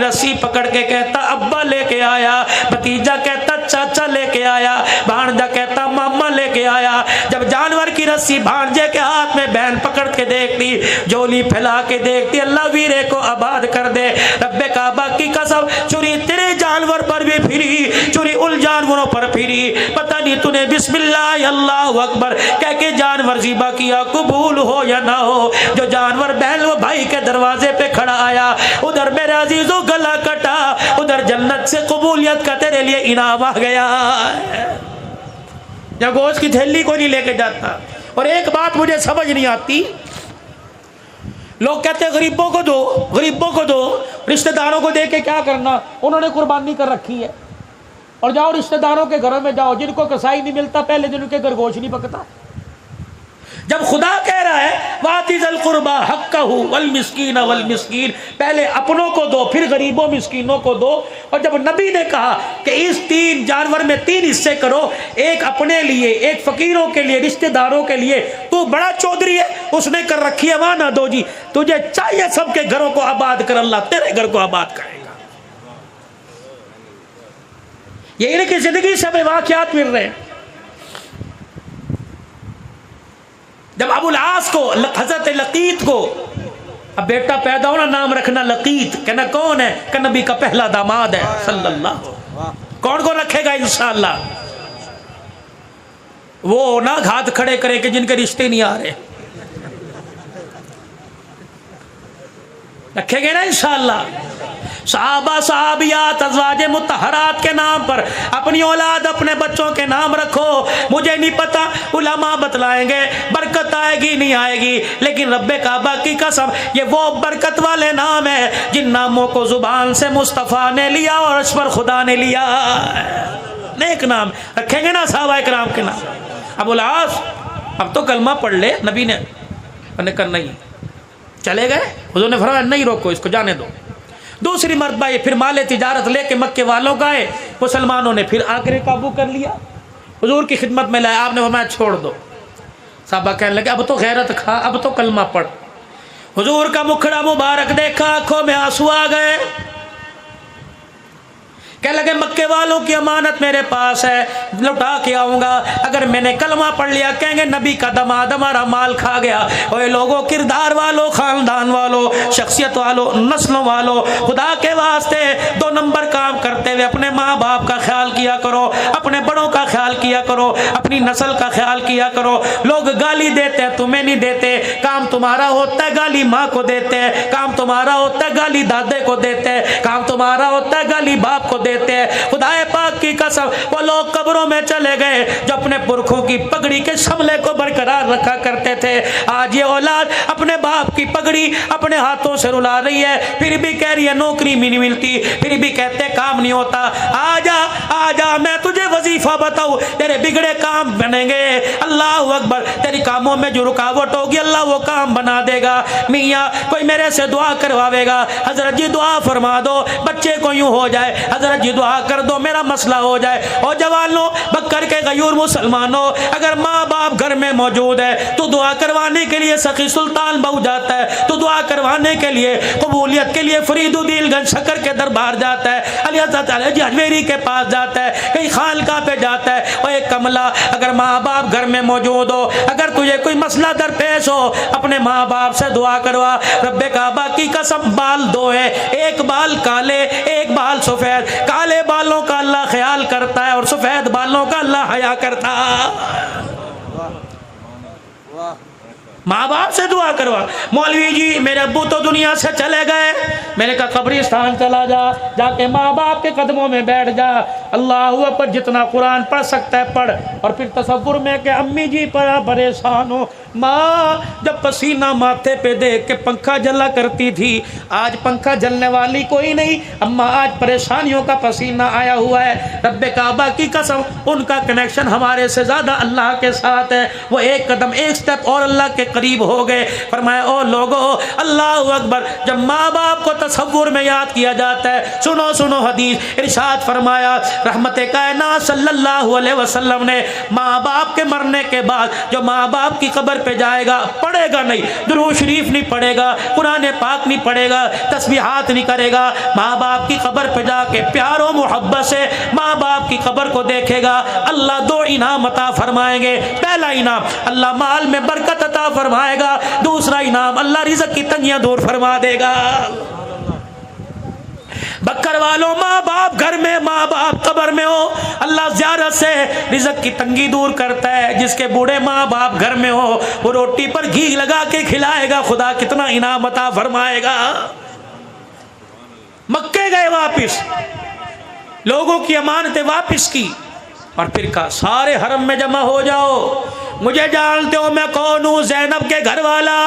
کی رسی پکڑ کے کہتا ابا لے کے آیا، بھتیجا کہتا چاچا لے کے آیا، بھانجا کہتا ماما لے کے آیا۔ جب جانور کی رسی بھانجے کے ہاتھ میں بہن پکڑ کے دیکھتی، جولی پھیلا کے دیکھتی، اللہ ویرے کو آباد کر دے، رب کعبہ کی قسم چوری تیرے جانور پر بھی پھری، چوری ان جانوروں پر پھری، پتہ نہیں تو نے بسم اللہ اللہ اکبر کہہ کے جانور ذبح کیا، قبول ہو یا نہ ہو۔ جو جانور بہن و بھائی کے دروازے پہ کھڑا آیا، ادھر میرے عزیزو گلا کٹا، ادھر جنت سے قبولیت کا تیرے لیے انعام آ گیا۔ یا گوشت کی تھیلی کو نہیں لے کے جاتا۔ اور ایک بات مجھے سمجھ نہیں آتی، لوگ کہتے ہیں غریبوں کو دو، غریبوں کو دو، رشتہ داروں کو دے کے کیا کرنا، انہوں نے قربانی کر رکھی ہے۔ اور جاؤ رشتہ داروں کے گھروں میں جاؤ، جن کو کسائی نہیں ملتا پہلے دن کے گھر گوشت نہیں پکتا۔ جب خدا کہہ رہا ہے وَآتِ ذِی الْقُرْبَىٰ حَقَّهُ وَالْمِسْكِينَ وَالْمِسْكِينَ، پہلے اپنوں کو دو پھر غریبوں مسکینوں کو دو۔ اور جب نبی نے کہا کہ اس 3 جانور میں 3 حصے کرو، ایک اپنے لیے، ایک فقیروں کے لیے، رشتہ داروں کے لیے، تو بڑا چودھری ہے، اس نے کر رکھی ہے وہاں نہ دو جی، تجھے چاہیے سب کے گھروں کو آباد کر، اللہ تیرے گھر کو آباد کرے گا۔ یہ ان کی زندگی سے ہمیں واقعات مل رہے ہیں۔ جب ابو العاص کو، حضرت لقیط کو اب بیٹا پیدا ہونا، نام رکھنا لقیط، کہنا کون ہے، کہ نبی کا پہلا داماد ہے صلی اللہ۔ کون کون رکھے گا انشاءاللہ؟ وہ نہ ہاتھ کھڑے کرے کہ جن کے رشتے نہیں آ رہے، رکھے گے نا انشاءاللہ۔ صحابہ صحابیات ازواج مطہرات کے نام پر اپنی اولاد اپنے بچوں کے نام رکھو۔ مجھے نہیں پتا، علماء بتلائیں گے برکت آئے گی نہیں آئے گی، لیکن رب کعبہ کی قسم یہ وہ برکت والے نام ہیں جن ناموں کو زبان سے مصطفیٰ نے لیا اور اس پر خدا نے لیا۔ نیک نام رکھیں گے نا صحابہ کرام کے نام۔ ابو العاص اب تو کلمہ پڑھ لے، نبی نے کہا نہیں، چلے گئے، حضور نے فرمایا نہیں روکو اس کو، جانے دو۔ دوسری مرتبہ یہ پھر مال تجارت لے کے مکے والوں کا ہے، مسلمانوں نے پھر آکر قابو کر لیا، حضور کی خدمت میں لائے، آپ نے فرمایا چھوڑ دو۔ صحابہ کہنے لگے اب تو غیرت کھا، اب تو کلمہ پڑھ۔ حضور کا مکھڑا مبارک دیکھا، آنکھوں میں آنسو آ گئے، کہنے لگے مکے والوں کی امانت میرے پاس ہے، لوٹا کے آؤں گا، اگر میں نے کلمہ پڑھ لیا کہیں گے نبی کا دماد ہمارا مال کھا گیا۔ اوے لوگوں، کردار والوں، خاندان والوں، شخصیت والوں، نسلوں والوں، خدا کے واسطے 2 نمبر کام کرتے ہوئے اپنے ماں باپ کا خیال کیا کرو، اپنے بڑوں کا خیال کیا کرو، اپنی نسل کا خیال کیا کرو۔ لوگ گالی دیتے ہیں، تمہیں نہیں دیتے، کام تمہارا ہوتا ہے گالی ماں کو دیتے ہیں، کام تمہارا ہوتا ہے گالی دادے کو دیتے ہیں، کام تمہارا ہوتا ہے گالی باپ کو دیتے ہیں۔ خدا پاک کی قسم وہ لوگ قبروں میں چلے گئے جو اپنے پرکھوں کی پگڑی کے شملے کو برقرار رکھا کرتے تھے، آج یہ اولاد اپنے باپ کی پگڑی اپنے ہاتھوں سے رلا رہی ہے، پھر بھی کہہ رہی ہے نوکری بھی نہیں ملتی، پھر بھی کہتے کام نہیں ہوتا۔ آجا میں تجھے وظیفہ بتاؤں، تیرے بگڑے کام بنیں گے، اللہ اکبر، تیری کاموں میں جو رکاوٹ ہوگی اللہ وہ کام بنا دے گا۔ میاں کوئی میرے سے دعا کرواوے گا، حضرت جی دعا فرما دو بچے کو یوں ہو جائے، حضرت جی دعا کر دو میرا مسئلہ ہو جائے۔ اور جوانوں، بکر کے غیور مسلمانوں، اگر ماں باپ گھر میں موجود ہے تو دعا کروانے کے لیے سخی سلطان بہو جاتا ہے، تو دعا کروانے کے لیے قبولیت کے لیے فرید الدین گنج شکر کے دربار جاتا ہے، علی حضرت علی اجمیری کے پاس جاتا ہے، کہیں خانقاہ پہ جاتا ہے۔ اور ایک کملا، اگر ماں باپ گھر میں موجود ہو، اگر تجھے کوئی مسئلہ درپیش ہو، اپنے ماں باپ سے دعا کروا۔ رب کعبہ کی قسم بال 2 ہیں، ایک بال کالے ایک بال سفید، کالے بالوں کا اللہ خیال کرتا ہے اور سفید بالوں کا اللہ حیا کرتا ہے۔ ماں باپ سے دعا کروا۔ مولوی جی میرے ابو تو دنیا سے چلے گئے، میں نے کہا قبرستان چلا جا کے ماں باپ کے قدموں میں بیٹھ جا، اللہ اکبر، جتنا قرآن پڑھ سکتا ہے پڑھ، اور پھر تصور میں کہ امی جی بڑا پریشان ہو، ماں جب پسینہ ماتھے پہ دیکھ کے پنکھا جلا کرتی تھی، آج پنکھا جلنے والی کوئی نہیں، اما آج پریشانیوں کا پسینہ آیا ہوا ہے۔ رب کعبہ کی قسم ان کا کنیکشن ہمارے سے زیادہ اللہ کے ساتھ ہے، وہ ایک قدم ایک سٹیپ اور اللہ کے قریب ہو گئے۔ فرمایا او لوگو، اللہ اکبر، جب ماں باپ کو تصور میں یاد کیا جاتا ہے، سنو حدیث، ارشاد فرمایا رحمت کائنات صلی اللہ علیہ وسلم نے ماں باپ کے مرنے کے بعد جو ماں باپ کی قبر پہ جائے گا پڑھے گا نہیں، درود شریف نہیں پڑھے گا، قرآن پاک نہیں پڑھے گا، تسبیحات نہیں کرے گا، ماں باپ کی قبر پہ جا کے پیار و محبت سے ماں باپ کی قبر کو دیکھے گا، اللہ دو انعام عطا فرمائیں گے۔ پہلا انعام اللہ مال میں برکت عطا فرمائے گا، دوسرا انعام اللہ رزق کی تنگیاں دور فرما دے گا۔ بکر والوں ماں باپ گھر میں، ماں باپ قبر میں ہو، اللہ زیارت سے رزق کی تنگی دور کرتا ہے۔ جس کے بوڑھے ماں باپ گھر میں ہو وہ روٹی پر گھی لگا کے کھلائے گا، خدا کتنا انعام عطا فرمائے گا۔ مکے گئے واپس، لوگوں کی امانتیں واپس کی اور پھر کہا سارے حرم میں جمع ہو جاؤ، مجھے جانتے ہو میں کون ہوں، زینب کے گھر والا،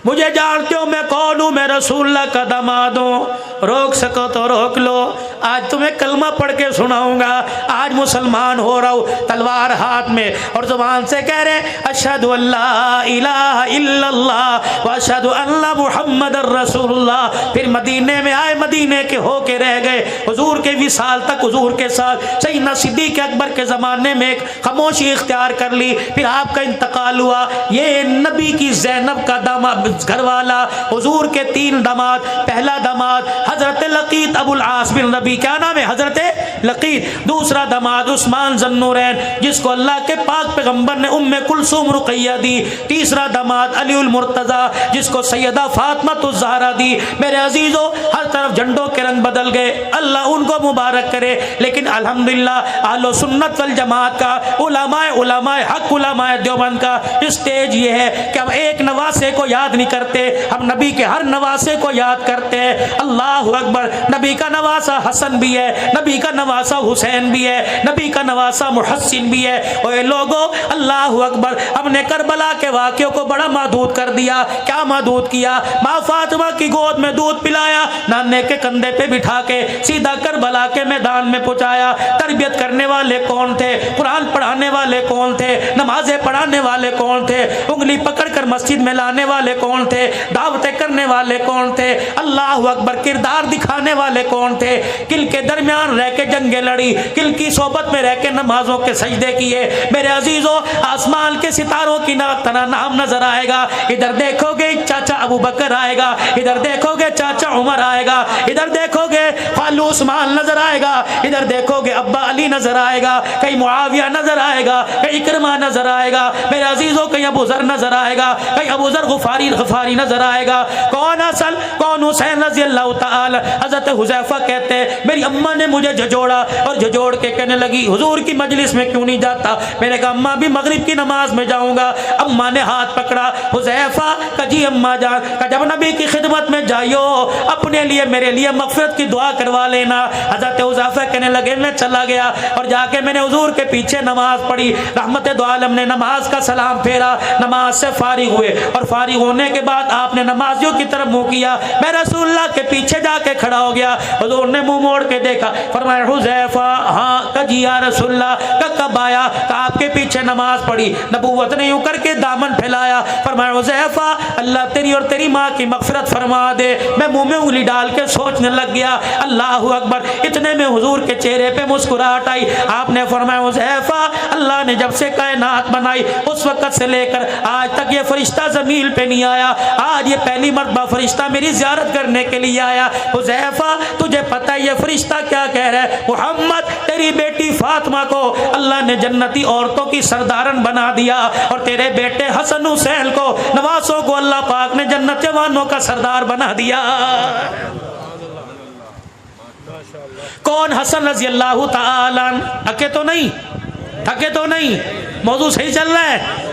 مجھے جانتے ہو میں کون ہوں، میں رسول اللہ کا داماد ہوں، روک سکو تو روک لو، آج تمہیں کلمہ پڑھ کے سناؤں گا، آج مسلمان ہو رہا ہوں، تلوار ہاتھ میں اور زبان سے کہہ رہے اشہد ان لا الہ الا اللہ واشہد ان محمد الرسول اللہ۔ پھر مدینے میں آئے، مدینے کے ہو کے رہ گئے، حضور کے وصال تک حضور کے ساتھ سیدنا صدیق اکبر کے زمانے میں ایک خاموشی اختیار کر لی، پھر آپ کا انتقال ہوا۔ یہ نبی کی زینب کا داماد گھر والا، حضور کے تین داماد، پہلا داماد حضرت لقیط ابو العاص بن ربیع، کیا نام ہے حضرت لقیط، دوسرا داماد عثمان ذو النورین جس کو اللہ کے پاک پیغمبر نے ام کلثوم رقیہ دی، تیسرا داماد علی المرتضی جس کو سیدہ فاطمہ الزہرا دی۔ میرے عزیزو ہر طرف جھنڈوں کے رنگ بدل گئے، اللہ ان کو مبارک کرے، لیکن الحمدللہ اہل سنت والجماعت کا علماء حق علماء دیوبند کا اسٹیج یہ ہے کہ ہم ایک نواسے کو یاد نہیں کرتے، ہم نبی کے ہر نواسے کو یاد کرتے ہیں۔ اللہ اکبر، نبی کا نواسا حسن بھی ہے، نبی کا نواسا حسین بھی ہے، نبی کا نواسا محسن بھی ہے۔ اور لوگوں اللہ اکبر، ہم نے کربلا کے واقعوں کو بڑا محدود کر دیا۔ کیا محدود کیا؟ ماں فاطمہ کی گود میں دودھ پلایا، نانے کے کندھے پہ بٹھا کے سیدھا کربلا کے میدان میں پہنچایا۔ تربیت کرنے والے کون تھے؟ قرآن پڑھانے والے کون تھے؟ نمازیں پڑھانے والے کون تھے؟ انگلی پکڑ کر مسجد میں لانے والے کون تھے؟ دعوتیں کرنے والے کون تھے؟ اللہ اکبر، کردار دکھانے والے کون تھے؟ کل کے درمیان رہ کے جنگیں لڑی، کل کی صحبت میں رہ کے نمازوں کے سجدے کیے۔ میرے عزیزوں آسمان کے ستاروں کی طرح نام نظر آئے گا، ادھر دیکھو گے چاچا ابو بکر آئے گا، ادھر دیکھو گے چاچا عمر آئے گا، ادھر دیکھو گے خالو عثمان نظر آئے گا، ادھر دیکھو گے ابا علی نظر آئے گا، کہیں معاویہ نظر آئے گا، کہیں اکرمہ نظر آئے گا، میرے عزیزوں کہیں ابو ذر نظر آئے گا، کہیں ابو ذر غفاری نظر آئے گا۔ کون حسن کون حسین رضی اللہ تعالی۔ حضرت حذیفہ کہتے ہیں میری اماں نے مجھے جھجوڑا اور جھجوڑ کے کہنے لگی حضور کی مجلس میں کیوں نہیں جاتا؟ میں نے کہا اماں بھی مغرب کی نماز میں جاؤں گا۔ اماں نے ہاتھ پکڑا، حذیفہ کہ جی اماں جان، کہ جب نبی کی خدمت میں جائیو اپنے لیے میرے لیے مغفرت کی دعا کروا لینا۔ حضرت حذیفہ کہنے لگے میں چلا گیا اور جا کے میں نے حضور کے پیچھے نماز پڑھی۔ رحمت دو عالم نے نماز کا سلام پھیرا، نماز سے فارغ ہوئے اور فارغ ہونے کے بعد آپ نے نمازیوں کی طرف منہ کیا، میں رسول اللہ کے پیچھے جا کے کھڑا ہو گیا۔ حضور نے منہ موڑ کے دیکھا، فرمایا حذیفہ ہاں کہ جی یا رسول اللہ، کہ کب آیا؟ کہ آپ کے پیچھے نماز پڑھی۔ نبوت نے یوں کر کے دامن پھیلایا، فرمایا حذیفہ اللہ تیری اور تیری ماں کی مغفرت فرما دے۔ میں منہ میں انگلی ڈال کے سوچنے لگ گیا، اللہ اکبر، اتنے میں حضور کے چہرے پہ مسکراہٹ آئی۔ آپ نے فرمایا حذیفہ اللہ نے جب سے کائنات بنائی اس وقت سے لے کر آج تک یہ فرشتہ زمین پہ نہیں آیا، آج یہ پہلی مرتبہ فرشتہ میری زیارت کرنے کے لیے آیا۔ حذیفہ تجھے پتہ ہے یہ فرشتہ کیا کہہ رہا ہے؟ محمد تیری بیٹی فاطمہ کو اللہ نے جنتی عورتوں کی سردارن بنا دیا اور تیرے بیٹے حسن حسین کو نواسوں کو اللہ پاک نے جنت جوانوں کا سردار بنا دیا۔ کون حسن رضی اللہ تعالیٰ؟ تھکے تو نہیں، موضوع صحیح چل رہا ہے۔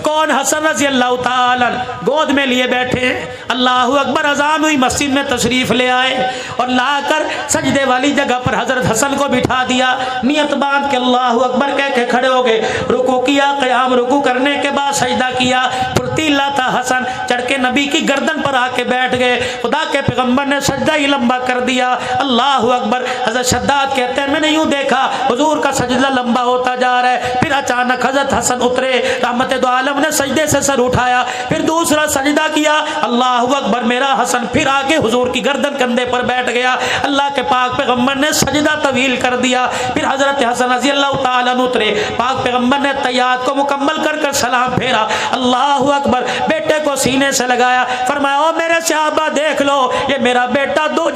کون حسن رضی اللہ تعالی گود میں لیے بیٹھے ہیں، اللہ اکبر، اذان ہوئی، مسجد میں تشریف لے آئے اور لا کر سجدے والی جگہ پر حضرت حسن کو بٹھا دیا، نیت باندھ کے اللہ اکبر کہہ کے کھڑے ہو گئے، رکوع کیا، قیام رکوع کرنے کے بعد سجدہ کیا، پھرتیلا تھا حسن، چڑھ کے نبی کی گردن پر آ کے بیٹھ گئے، خدا کے پیغمبر نے سجدہ ہی لمبا کر دیا، اللہ اکبر۔ حضرت شداد کہتے ہیں میں نے یوں دیکھا حضور کا سجدہ لمبا ہوتا جا رہا ہے، پھر اچانک حضرت حسن اترے، رحمت دو عالم عالم نے سجدے سے سر اٹھایا، پھر دوسرا سجدہ کیا، اللہ اکبر، میرا حسن پھر آ کے حضور کی گردن کندھے پر بیٹھ گیا۔ اللہ کے پاک پیغمبر نے سجدہ طویل کر دیا، پھر حضرت حسن رضی اللہ تعالیٰ عنہ اترے، پاک پیغمبر نے تحیات کو مکمل کر کر سلام پھیرا، اللہ اکبر، بیٹے کو سینے سے لگایا، فرمایا او میرے صحابہ دیکھ لو، یہ میرا بیٹا دو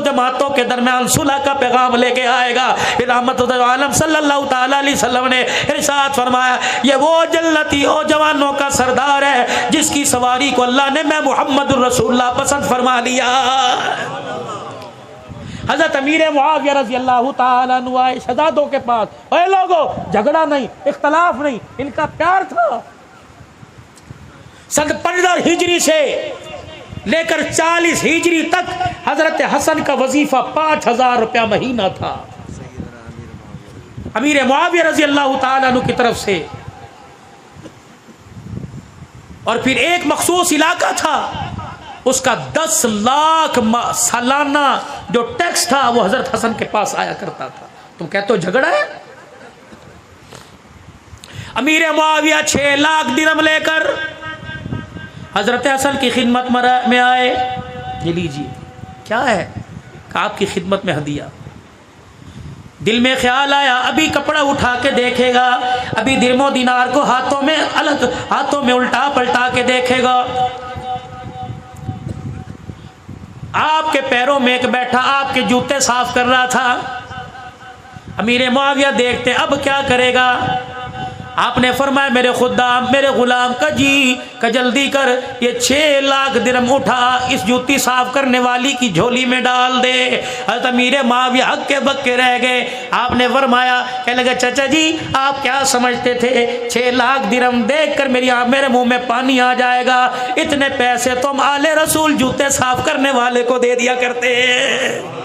جماعتوں کے درمیان صلح کا پیغام لے کے آئے گا۔ پھر رحمت عالم صلی اللہ تعالیٰ علیہ وسلم نے ارشاد فرمایا یہ وہ جنتی او جوانوں کا سردار ہے جس کی سواری کو اللہ نے میں محمد الرسول اللہ پسند فرما لیا۔ حضرت امیر معاویہ رضی اللہ تعالیٰ عنہ آئے شہزادوں کے پاس، اے لوگو جھگڑا نہیں، اختلاف نہیں، ان کا پیار تھا۔ سن 15 ہجری سے لے کر 40 ہجری تک حضرت حسن کا وظیفہ 5000 روپیہ مہینہ تھا امیر معاویہ رضی اللہ تعالیٰ عنہ کی طرف سے، اور پھر ایک مخصوص علاقہ تھا اس کا 10 لاکھ سالانہ جو ٹیکس تھا وہ حضرت حسن کے پاس آیا کرتا تھا۔ تم کہتے ہو جھگڑا ہے؟ امیر معاویہ 6 لاکھ درہم لے کر حضرت حسن کی خدمت میں آئے، یہ لیجیے کیا ہے کہ آپ کی خدمت میں ہدیہ۔ دل میں خیال آیا ابھی کپڑا اٹھا کے دیکھے گا، ابھی درم و دینار کو ہاتھوں میں الٹا پلٹا کے دیکھے گا۔ آپ کے پیروں میں ایک بیٹھا آپ کے جوتے صاف کر رہا تھا، امیر معاویہ دیکھتے اب کیا کرے گا۔ آپ نے فرمایا میرے خدام میرے غلام کا جی کا جلدی کر، یہ 6 لاکھ درہم اٹھا اس جوتی صاف کرنے والی کی جھولی میں ڈال دے۔ حضرت امیر معاویہ ہکے بکے رہ گئے۔ آپ نے فرمایا کہنے لگا چچا جی آپ کیا سمجھتے تھے 6 لاکھ درہم دیکھ کر میرے منہ میں پانی آ جائے گا؟ اتنے پیسے تم آل رسول جوتے صاف کرنے والے کو دے دیا کرتے ہیں۔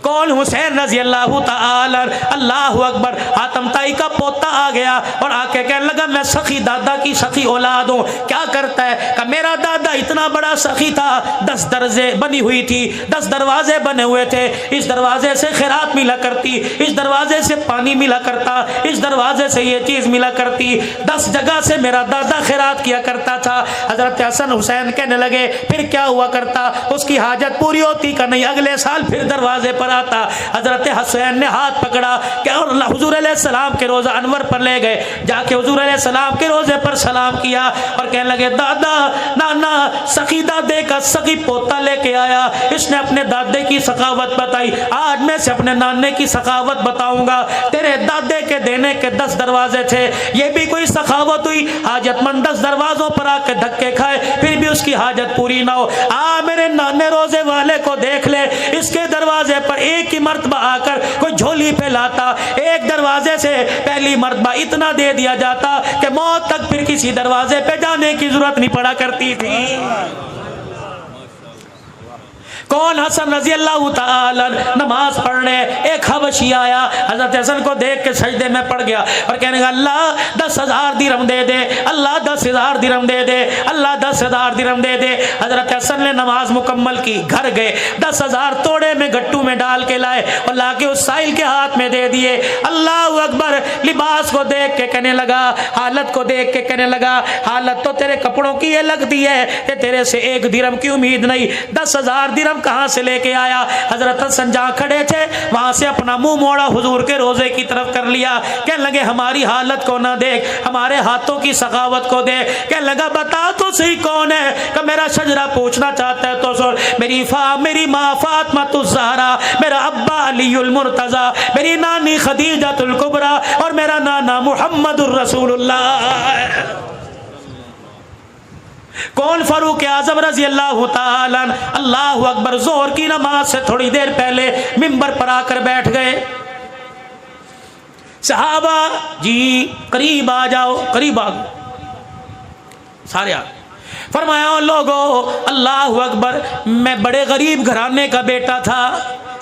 کون؟ حسین رضی اللہ تعالی، اللہ اکبر، حاتم طائی کا پوتا آ گیا اور آ کے کہنے لگا میں سخی دادا کی سخی اولاد ہوں۔ کیا کرتا ہے کہ میرا دادا اتنا بڑا سخی تھا، 10 درزے بنی ہوئی تھی، 10 دروازے بنے ہوئے تھے، اس دروازے سے خیرات ملا کرتی، اس دروازے سے پانی ملا کرتا، اس دروازے سے یہ چیز ملا کرتی، 10 جگہ سے میرا دادا خیرات کیا کرتا تھا۔ حضرت حسن حسین کہنے لگے پھر کیا ہوا کرتا؟ اس کی حاجت پوری ہوتی کہ نہیں اگلے سال پھر دروازے پر آتا۔ حضرت حسین نے ہاتھ پکڑا کہ اور حضور علیہ السلام کے روزہ انور پر لے گئے، جا کے حضور علیہ السلام کے روزے پر سلام کیا اور کہنے لگے دادا نانا سخی دادے کا سخی پوتا لے کے آیا، اس نے اپنے دادے کی سخاوت بتائی، آج میں سے اپنے نانے کی سخاوت بتاؤں گا۔ تیرے دادے کے دینے کے 10 دروازے تھے، یہ بھی کوئی سخاوت ہوئی؟ حاجت مند 10 دروازوں پر آ کے دھکے کھائے پھر بھی اس کی حاجت پوری نہ ہو۔ میرے نانے روزے والے کو دیکھ لے، اس کے دروازے پر ایک ہی مرتبہ آ کر کوئی جھولی پھیلاتا، ایک دروازے سے پہلی مرتبہ اتنا دے دیا جاتا کہ موت تک پھر کسی دروازے پہ جانے کی ضرورت نہیں پڑا کرتی تھی۔ کون؟ حسن رضی اللہ تعالی نماز پڑھنے ایک حبشی آیا، حضرت حسن کو دیکھ کے سجدے میں پڑ گیا اور کہنے لگا اللہ 10,000 درہم دے دے، اللہ 10,000 درہم دے دے، اللہ 10,000 درہم دے دے۔ حضرت حسن نے نماز مکمل کی، گھر گئے، 10,000 توڑے میں گٹو میں ڈال کے لائے اور لا کے اس سائل کے ہاتھ میں دے دیے۔ اللہ اکبر، لباس کو دیکھ کے کہنے لگا، حالت کو دیکھ کے کہنے لگا حالت تو تیرے کپڑوں کی یہ لگتی ہے کہ تیرے سے 1 درہم کی امید نہیں، 10,000 درہم کہاں سے لے کے آیا؟ حضرت حسن جہاں کھڑے تھے وہاں سے اپنا منہ موڑا حضور کے روزے کی طرف کر لیا، کہنے لگے ہماری حالت کو نہ دیکھ، ہمارے ہاتھوں کی سخاوت کو دیکھ۔ کہنے لگا بتا تو صحیح کون ہے کہ میرا شجرہ پوچھنا چاہتا ہے تو سن، میری ماں فاطمہ الزہرا، میرا ابا علی المرتضی، میری نانی خدیجہ الکبریٰ اور میرا نانا محمد الرسول اللہ۔ کون؟ فاروق اعظم رضی اللہ تعالی عنہ، اللہ اکبر، ظہر کی نماز سے تھوڑی دیر پہلے منبر پر آ کر بیٹھ گئے۔ صحابہ جی قریب آ جاؤ، قریب آ گئے، سارے آ گئے۔ فرمایا لوگو اللہ اکبر، میں بڑے غریب گھرانے کا بیٹا تھا،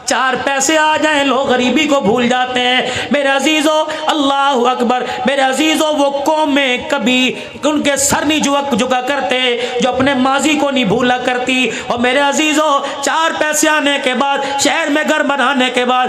4 پیسے آ جائیں لوگ غریبی کو بھول جاتے ہیں۔ میرے عزیزو اللہ اکبر، میرے عزیزو وہ قومیں کبھی ان کے سر نہیں جھکا کرتے جو اپنے ماضی کو نہیں بھولا کرتی۔ اور میرے عزیزو 4 پیسے آنے کے بعد، شہر میں گھر بنانے کے بعد،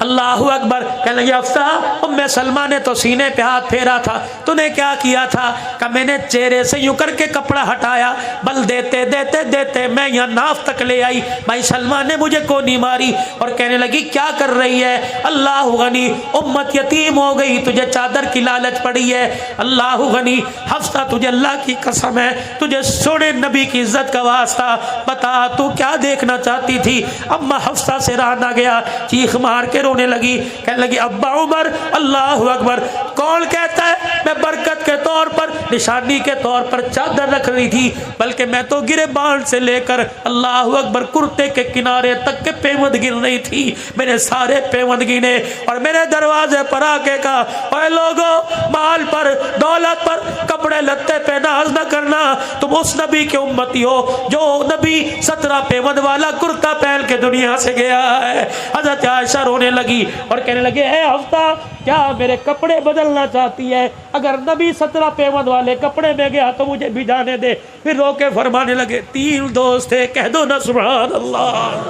اللہ اکبر. کہنے لگی حفصہ ام سلمہ نے تو سینے پہ ہاتھ پھیرا تھا, تو نے کیا کیا تھا؟ کہ میں نے چہرے سے یوں کر کے کپڑا ہٹایا, بل دیتے دیتے دیتے میں یہاں ناف تک لے آئی, بھائی سلمہ نے مجھے کو نہیں ماری. اور کہنے لگی کیا کر رہی ہے؟ اللہ غنی امت یتیم ہو گئی, تجھے چادر کی لالچ پڑی ہے. اللہ غنی حفصہ تجھے اللہ کی قسم ہے, تجھے سونے نبی کی عزت کا واسطہ بتا تو کیا دیکھنا چاہتی تھی؟ اما حفصہ سے رہا نہ گیا, چیخ مار کے رونے لگی. کہنے لگی ابا عمر اللہ اکبر, کون کہتا ہے میں برکت کے طور پر نشانی کے طور پر چادر رکھ رہی تھی, بلکہ میں تو گرے بانڈ سے لے کر اللہ اکبر کرتے کے کنارے تک کے پیوند گر رہی تھی. میں نے سارے پیوند گنے اور میرے دروازے پر آ کے کہا اے لوگوں, مال پر دولت پر کپڑے لتے پہ ناز نہ کرنا, تم اس نبی کے امتی ہو جو نبی 17 پیوند والا کرتا پہن کے دنیا سے گیا ہے. حضرت عائشہ رونے لگی اور کہنے لگے اے حفصہ کیا میرے کپڑے بدلنا چاہتی ہے؟ اگر نبی 17 پیوند والے کپڑے میں گیا تو مجھے بھی جانے دے. پھر رو کے فرمانے لگے 3 دوست تھے, کہہ دو نا سبحان اللہ.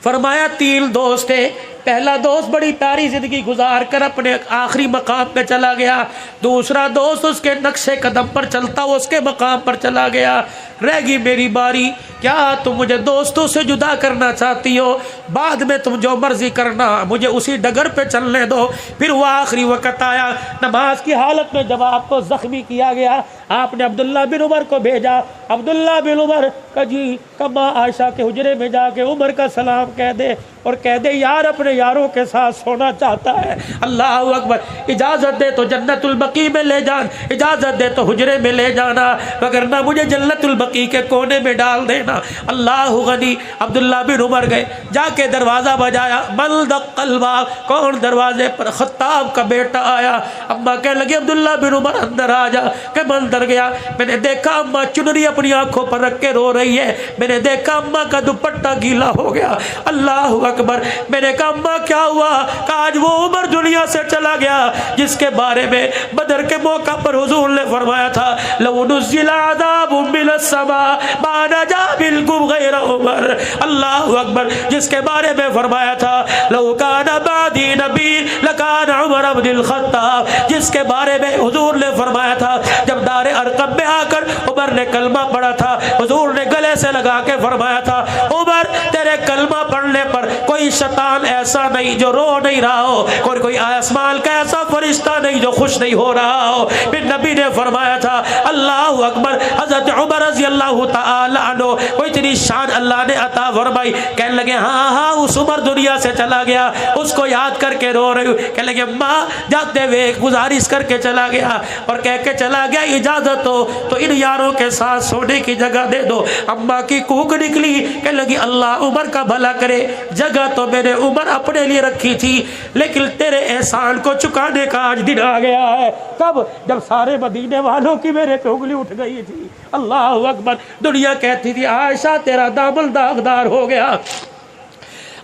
فرمایا 3 دوست تھے, پہلا دوست بڑی پیاری زندگی گزار کر اپنے آخری مقام پہ چلا گیا, دوسرا دوست اس کے نقش قدم پر چلتا وہ اس کے مقام پر چلا گیا, رہ گئی میری باری. کیا تم مجھے دوستوں سے جدا کرنا چاہتی ہو؟ بعد میں تم جو مرضی کرنا, مجھے اسی ڈگر پہ چلنے دو. پھر وہ آخری وقت آیا, نماز کی حالت میں جب آپ کو زخمی کیا گیا, آپ نے عبداللہ بن عمر کو بھیجا. عبداللہ بن عمر کا جی کما عائشہ کے حجرے میں جا کے عمر کا سلام کہہ دے اور کہہ دے یار اپنے یاروں کے ساتھ سونا چاہتا ہے. اللہ اکبر, اجازت دے تو جنت البقیع میں لے جان, اجازت دے تو حجرے میں لے جانا, وگرنہ مجھے جنت البقیع کے کونے میں ڈال دینا. اللہ غنی عبداللہ بن عمر گئے, جا کے دروازہ بجایا, من دق الباب, کون دروازے پر؟ خطاب کا بیٹا آیا. اما کہنے لگی عبداللہ بن عمر اندر آ جا. کہ میں اندر گیا, میں نے دیکھا اما چنری اپنی آنکھوں پر رکھ کے رو رہی ہے, میں نے دیکھا اما کا دوپٹہ گیلا ہو گیا. اللہ اکبر, میں نے کہا اما کیا ہوا؟ کہ آج وہ عمر دنیا سے چلا گیا جس کے بارے میں بدر کے موقع پر حضور نے فرمایا تھا لو نزل عذاب من السماء ما نجا منكم غیر عمر. اللہ اکبر, جس کے بارے میں فرمایا تھا لو کان بعدی نبی لکان عمر بن الخطاب, جس کے بارے میں حضور نے فرمایا تھا جب دار ارقم میں آ کر عمر نے کلمہ پڑھا تھا, حضور نے گلے سے لگا کے فرمایا تھا عمر تیرے کلمہ پڑھنے پر کوئی شیطان ایسا نہیں جو رو نہیں رہا ہو, کوئی آسمان کا ایسا فرشتہ نہیں جو خوش نہیں ہو رہا ہو. پھر نبی نے فرمایا تھا اللہ اکبر, حضرت عمر رضی اللہ تعالی عنہ کو اتنی شان اللہ نے عطا فرمائی. کہنے لگے ہاں اس عمر دنیا سے چلا گیا, اس کو یاد کر کے رو رہی ہوں. کہنے لگے ماں جاتے ہوئے گزارش کر کے چلا گیا اور کہہ کے چلا گیا اجازت ہو تو ان یاروں کے ساتھ سونے کی جگہ دے دو. اماں کی کوک نکلی, کہنے لگی اللہ عمر کا بھلا کرے, جگہ تو میں نے عمر اپنے لیے رکھی تھی لیکن تیرے احسان کو چکانے کا آج دن آ گیا ہے. کب؟ جب سارے مدینے والوں کی میرے پہ انگلی اٹھ گئی تھی. اللہ اکبر, دنیا کہتی تھی عائشہ تیرا دامن داغدار ہو گیا.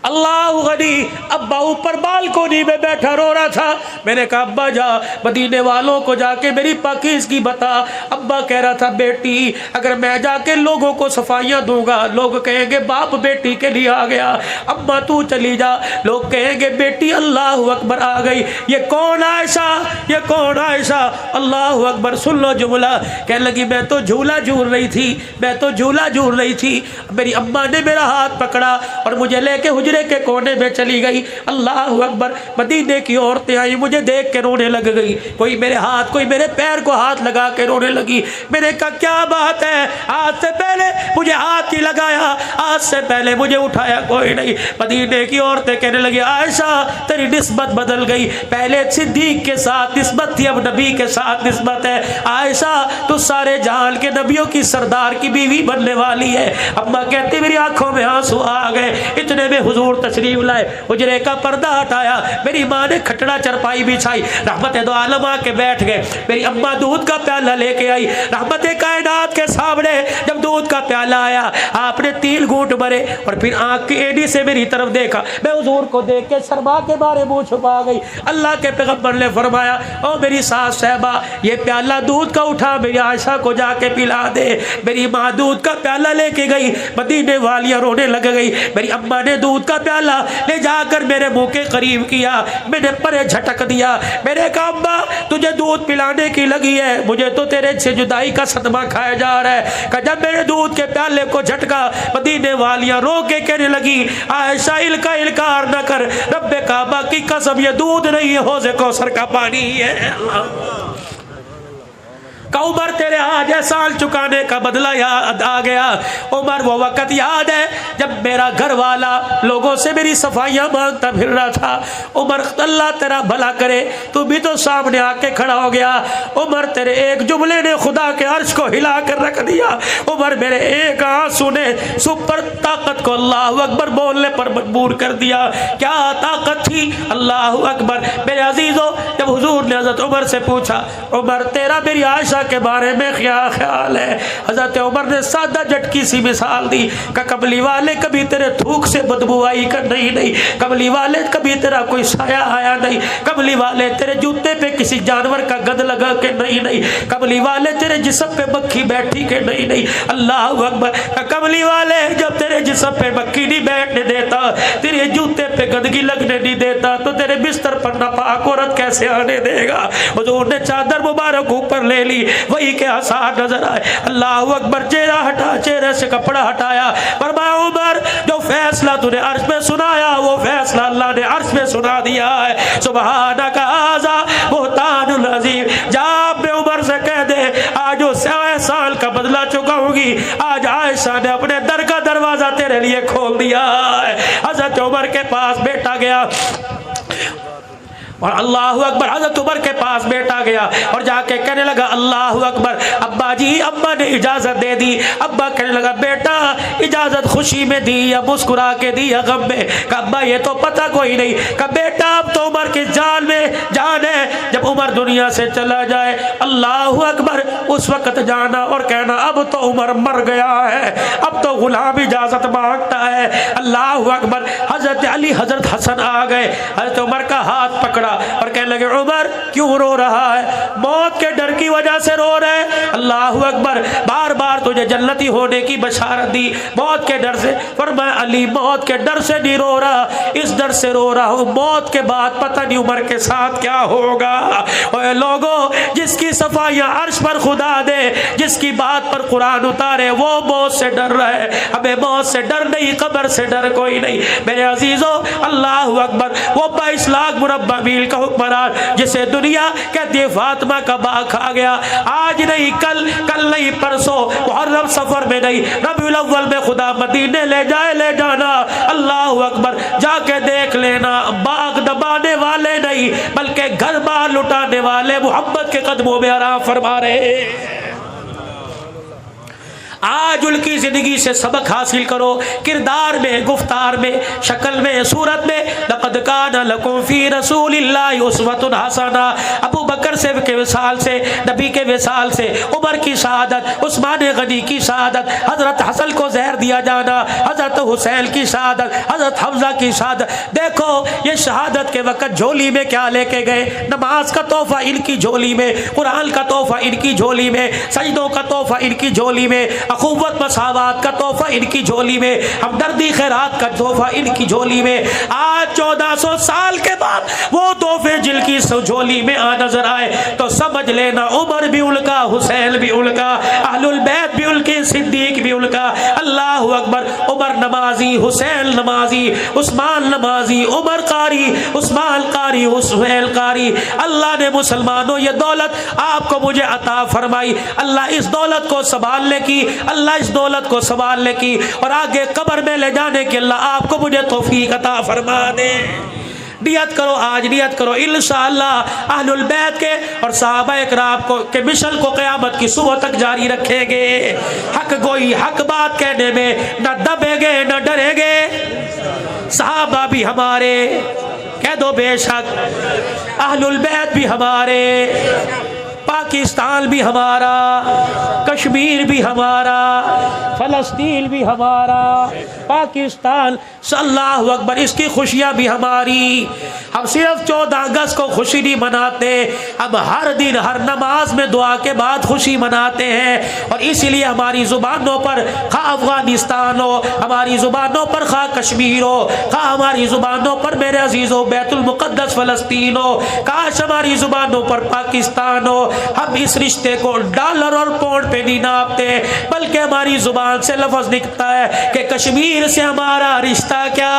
اللہ غنی ابا اوپر بالکونی میں بیٹھا رو رہا تھا. میں نے کہا ابا جا مدینے والوں کو جا کے میری پاکیزگی بتا. ابا کہہ رہا تھا بیٹی اگر میں جا کے لوگوں کو صفائیاں دوں گا لوگ کہیں گے باپ بیٹی کے لیے آ گیا. ابا تو چلی جا, لوگ کہیں گے بیٹی اللہ اکبر آ گئی. یہ کون عائشہ, یہ کون عائشہ؟ اللہ اکبر. سن لو جملہ. کہنے لگی میں تو جھولا جھول رہی تھی, میں تو جھولا جھول رہی تھی. میری اماں نے میرا ہاتھ پکڑا اور مجھے لے کے حجرے کے کونے میں چلی گئی. اللہ اکبر. مدینے کی عورتیں آئی, مجھے دیکھ کے رونے لگ گئی, کوئی میرے ہاتھ کوئی میرے پیر کو ہاتھ لگا کے رونے لگی. میں نے کہا کیا بات ہے, آج سے پہلے مجھے ہاتھ ہی لگایا, آج سے پہلے مجھے اٹھایا کوئی نہیں. مدینے کی عورتیں کہنے لگی عائشہ تیری نسبت بدل گئی, پہلے صدیق کے ساتھ نسبت تھی اب نبی کے ساتھ نسبت ہے. عائشہ تو سارے جہان کے نبیوں کی سردار کی بیوی بننے والی ہے. اماں کہتی میری آنکھوں میں آنسو آ گئے. اتنے میں حضور تشریف لائے, حجرے کا پردہ ہٹایا, میری ماں نے کھٹڑا چرپائی بچھائی, رحمت دو عالم آ کے بیٹھ گئے. میری اماں دودھ کا پیالہ لے کے آئی, رحمت کائنات کے سامنے جب دودھ کا پیالہ آیا آپ نے 3 گھونٹ بھرے اور پھر آنکھ کی اینی سے میری طرف دیکھا. میں حضور کو دیکھ کے شرما کے بارے منہ چھپا گئی. اللہ کے پیغمبر نے فرمایا او میری ساس صاحبہ یہ پیالہ دودھ کا اٹھا میری عائشہ کو جا کے پلا دے. میری ماں دودھ کا پیالہ لے کے گئی, مدینے والیاں رونے لگ گئی. میری اماں نے دودھ دودھ کا پیالہ لے جا کر میرے منہ کے قریب کیا، میں نے پرے جھٹک دیا، میں نے کہا ابا تجھے دودھ پلانے کی لگی ہے، مجھے تو تیرے سے جدائی کا صدمہ کھایا جا رہا ہے۔ کہ جب میرے دودھ کے پیالے کو جھٹکا، مدینے والیاں رو کے کہنے لگی عائشہ کا انکار نہ کر، رب کعبہ کی قسم یہ دودھ نہیں ہے، حوض کوثر کا پانی ہے۔ کہ عمر تیرے آج احسان چکانے کا بدلہ یاد آ گیا۔ عمر وہ وقت یاد ہے جب میرا گھر والا لوگوں سے میری صفائیاں مانگتا پھر رہا تھا۔ عمر اللہ تیرا بھلا کرے، تو بھی تو سامنے آ کے کھڑا ہو گیا۔ عمر تیرے ایک جملے نے خدا کے عرش کو ہلا کر رکھ دیا۔ عمر میرے ایک آنسو نے سپر طاقت کو اللہ اکبر بولنے پر مجبور کر دیا۔ کیا طاقت تھی؟ اللہ اکبر۔ میرے عزیزو، جب حضور نے حضرت عمر سے پوچھا عمر تیرا میری عائشہ کے بارے میں کیا خیال ہے، حضرت عمر نے سادہ جھٹکی سی مثال دی کہ کملی والے کبھی تیرے تھوک سے بدبو آئی کہ نہیں، کملی والے کبھی تیرا کوئی سایہ آیا نہیں، کملی والے تیرے جوتے پہ کسی جانور کا گند لگا کہ نہیں، کملی والے تیرے جسم پہ مکھی بیٹھی کہ نہیں۔ اللہ اکبر۔ کملی والے جب تیرے جسم پہ مکھی نہیں بیٹھنے دیتا، تیرے جوتے پہ گندگی لگنے نہیں دیتا، تو تیرے بستر پر ناپاک عورت کیسے آنے دے گا؟ حضور نے چادر مبارک اوپر لے لی، وہی کے آثار نظر آئے۔ اللہ اکبر۔ چہرہ ہٹا، چہرے سے کپڑا ہٹایا، فرمایا عمر جو فیصلہ تو نے عرش میں سنایا وہ فیصلہ اللہ نے عرش میں سنا دیا ہے۔ سبحانک ھذا بہتان عظیم۔ جا اپنے عمر سے کہہ دے آج وہ 100 سال کا بدلہ چکاؤں گی، آج عائشہ نے اپنے در کا دروازہ تیرے لیے کھول دیا ہے۔ حضرت عمر کے پاس بیٹا گیا اور اللہ اکبر، حضرت عمر کے پاس بیٹا گیا اور جا کے کہنے لگا اللہ اکبر ابا جی، ابا نے اجازت دے دی۔ ابا کہنے لگا بیٹا اجازت خوشی میں دی یا مسکرا کے دی یا غم میں؟ کہ ابا یہ تو پتہ کوئی نہیں۔ کہ بیٹا اب تو عمر کی جان میں جان ہے، جب عمر دنیا سے چلا جائے اللہ اکبر اس وقت جانا اور کہنا اب تو عمر مر گیا ہے، اب تو غلام اجازت مانگتا ہے۔ اللہ اکبر۔ حضرت علی حضرت حسن آ گئے، حضرت عمر کا ہاتھ پکڑا اور کہنے لگے عمر کیوں رو رہا ہے؟ موت کے ڈر کی وجہ سے رو رہے؟ اللہ اکبر۔ بار بار تجھے جنتی ہونے کی بشارت دی، موت کے ڈر سے؟ فرمایا علی موت کے ڈر سے نہیں رو رہا، اس ڈر سے رو رہا ہوں موت کے بعد پتہ نہیں عمر کے ساتھ کیا ہوگا۔ اے لوگوں، جس کی صفائیاں عرش پر خدا دے، جس کی بات پر قرآن اتارے، وہ موت سے ڈر رہا ہے۔ ہمیں موت سے ڈر نہیں، قبر سے ڈر کوئی نہیں۔ میرے عزیزو اللہ اکبر۔ وہ 22 لاکھ مربع میل کا حکمران جسے دنیا کہتی ہے فاطمہ کا باغ کھا گیا، آج نہیں کل، کل نہیں پرسوں، محرم سفر میں نہیں، ربیع الاول میں خدا مدینے لے جائے لے جانا۔ اللہ اکبر۔ جا کے دیکھ لینا، باغ دبانے والے نہیں بلکہ گھر بار لٹانے والے محبت کے قدموں میں آرام فرما رہے ہیں۔ آج ان کی زندگی سے سبق حاصل کرو، کردار میں، گفتار میں، شکل میں، صورت میں۔ لقد کان لکم فی رسول اللہ اسوۃ حسنہ۔ ابو بکر سے کے وصال سے، نبی کے وصال سے، عمر کی شہادت، عثمان غنی کی شہادت، حضرت حسن کو زہر دیا جانا، حضرت حسین کی شہادت، حضرت حمزہ کی شہادت۔ دیکھو یہ شہادت کے وقت جھولی میں کیا لے کے گئے؟ نماز کا تحفہ ان کی جھولی میں، قرآن کا تحفہ ان کی جھولی میں، سجدوں کا تحفہ ان کی جھولی میں، اخوت مساوات کا تحفہ ان کی جھولی میں، ہمدردی خیرات کا تحفہ ان کی جھولی میں۔ آج 1400 سال کے بعد وہ تحفے جن کی جھولی میں آ نظر آئے تو سمجھ لینا عمر بھی ان کا، حسین بھی ان کا، اہل البیت بھی ان کے، صدیق بھی ان کا۔ اللہ اکبر۔ عمر نمازی، حسین نمازی، عثمان نمازی، عمر قاری، عثمان قاری، حسین قاری۔ اللہ نے مسلمانوں یہ دولت آپ کو مجھے عطا فرمائی، اللہ اس دولت کو سنبھالنے کی، اللہ اس دولت کو سنبھالنے کی اور آگے قبر میں لے جانے کی اللہ آپ کو مجھے توفیق عطا فرما دے۔ نیت کرو، آج نیت کرو انشاءاللہ اہل البیت کے اور صحابہ اکرام کو کے مشن کو قیامت کی صبح تک جاری رکھیں گے۔ حق گوئی، حق بات کہنے میں نہ دبیں گے نہ ڈریں گے۔ صحابہ بھی ہمارے، کہہ دو بے شک، اہل البیت بھی ہمارے، پاکستان بھی ہمارا، کشمیر بھی ہمارا، فلسطین بھی ہمارا، پاکستان اللہ اکبر، اس کی خوشیاں بھی ہماری۔ ہم صرف 14 اگست کو خوشی نہیں مناتے، اب ہر دن ہر نماز میں دعا کے بعد خوشی مناتے ہیں، اور اسی لیے ہماری زبانوں پر خواہ افغانستان ہو، ہماری زبانوں پر خواہ کشمیر ہو، خواہ ہماری زبانوں پر میرے عزیزوں بیت المقدس فلسطین ہو، کاش ہماری زبانوں پر پاکستان ہو، ہم اس رشتے کو ڈالر اور پاؤنڈ پہ نہیں ناپتے، بلکہ ہماری زبان سے لفظ نکلتا ہے کہ کشمیر سے ہمارا رشتہ کیا،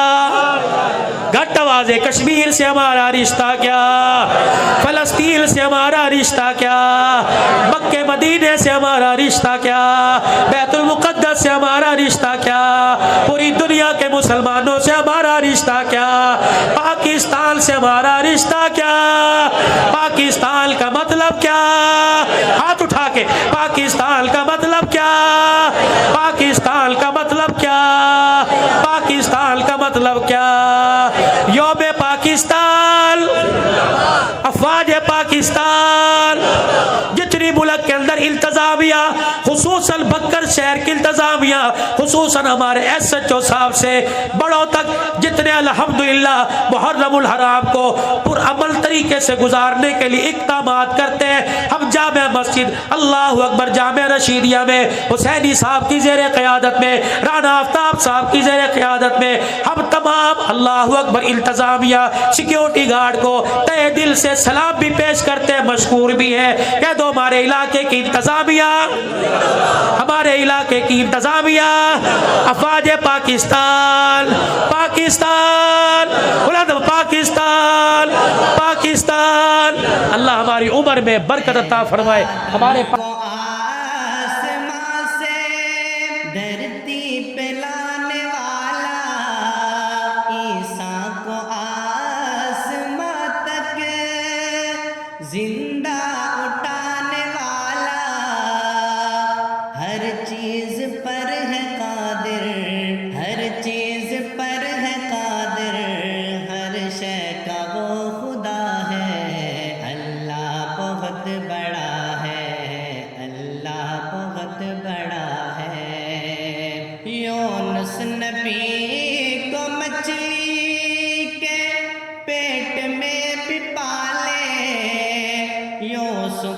گھٹ آواز ہے، کشمیر سے ہمارا رشتہ کیا، فلسطین سے ہمارا رشتہ کیا، مکہ مدینے سے ہمارا رشتہ کیا، بیت المقدس سے ہمارا رشتہ کیا، پوری دنیا کے مسلمانوں سے ہمارا رشتہ کیا، پاکستان سے ہمارا رشتہ کیا، پاکستان کا مطلب کیا، ہاتھ اٹھا کے، پاکستان کا مطلب کیا، پاکستان کا مطلب کیا، پاکستان کا مطلب کیا، یوم پاکستان، افواج پاکستان، جتنی ملک کے اندر انتظامیہ، خصوصاً بکر شہر کی انتظامیہ، خصوصاً ہمارے ایس ایچ او صاحب سے بڑوں تک، جتنے الحمدللہ محرم الحرام کو پرعمل طریقے سے گزارنے کے لیے اقدامات کرتے ہیں، ہم جامع مسجد اللہ اکبر جامع رشیدیہ میں حسینی صاحب کی زیر قیادت میں، رانا آفتاب صاحب کی زیر قیادت میں، ہم تمام اللہ اکبر انتظامیہ سیکیورٹی گارڈ کو تہ دل سے سلام بھی پیش کرتے ہیں، مشکور بھی ہے، کہہ دو ہمارے علاقے کی انتظامیہ، ہمارے علاقے کی انتظامیہ، افواج پاکستان، پاکستان، بلند پاکستان، پاکستان، اللہ ہماری عمر میں برکت عطا فرمائے، ہمارے آسمان سے دھرتی پہ لانے والا، عیسیٰ کو آسمان تک زندہ اٹھانے والا، ہر چیز پر ہے قادر، ہر چیز پر ہے قادر، ہر شے کا وہ خدا ہے، اللہ بہت بڑا ہے، اللہ بہت بڑا ہے۔ یونس نبی کو مچھلی کے پیٹ میں بھی پالے، یوسف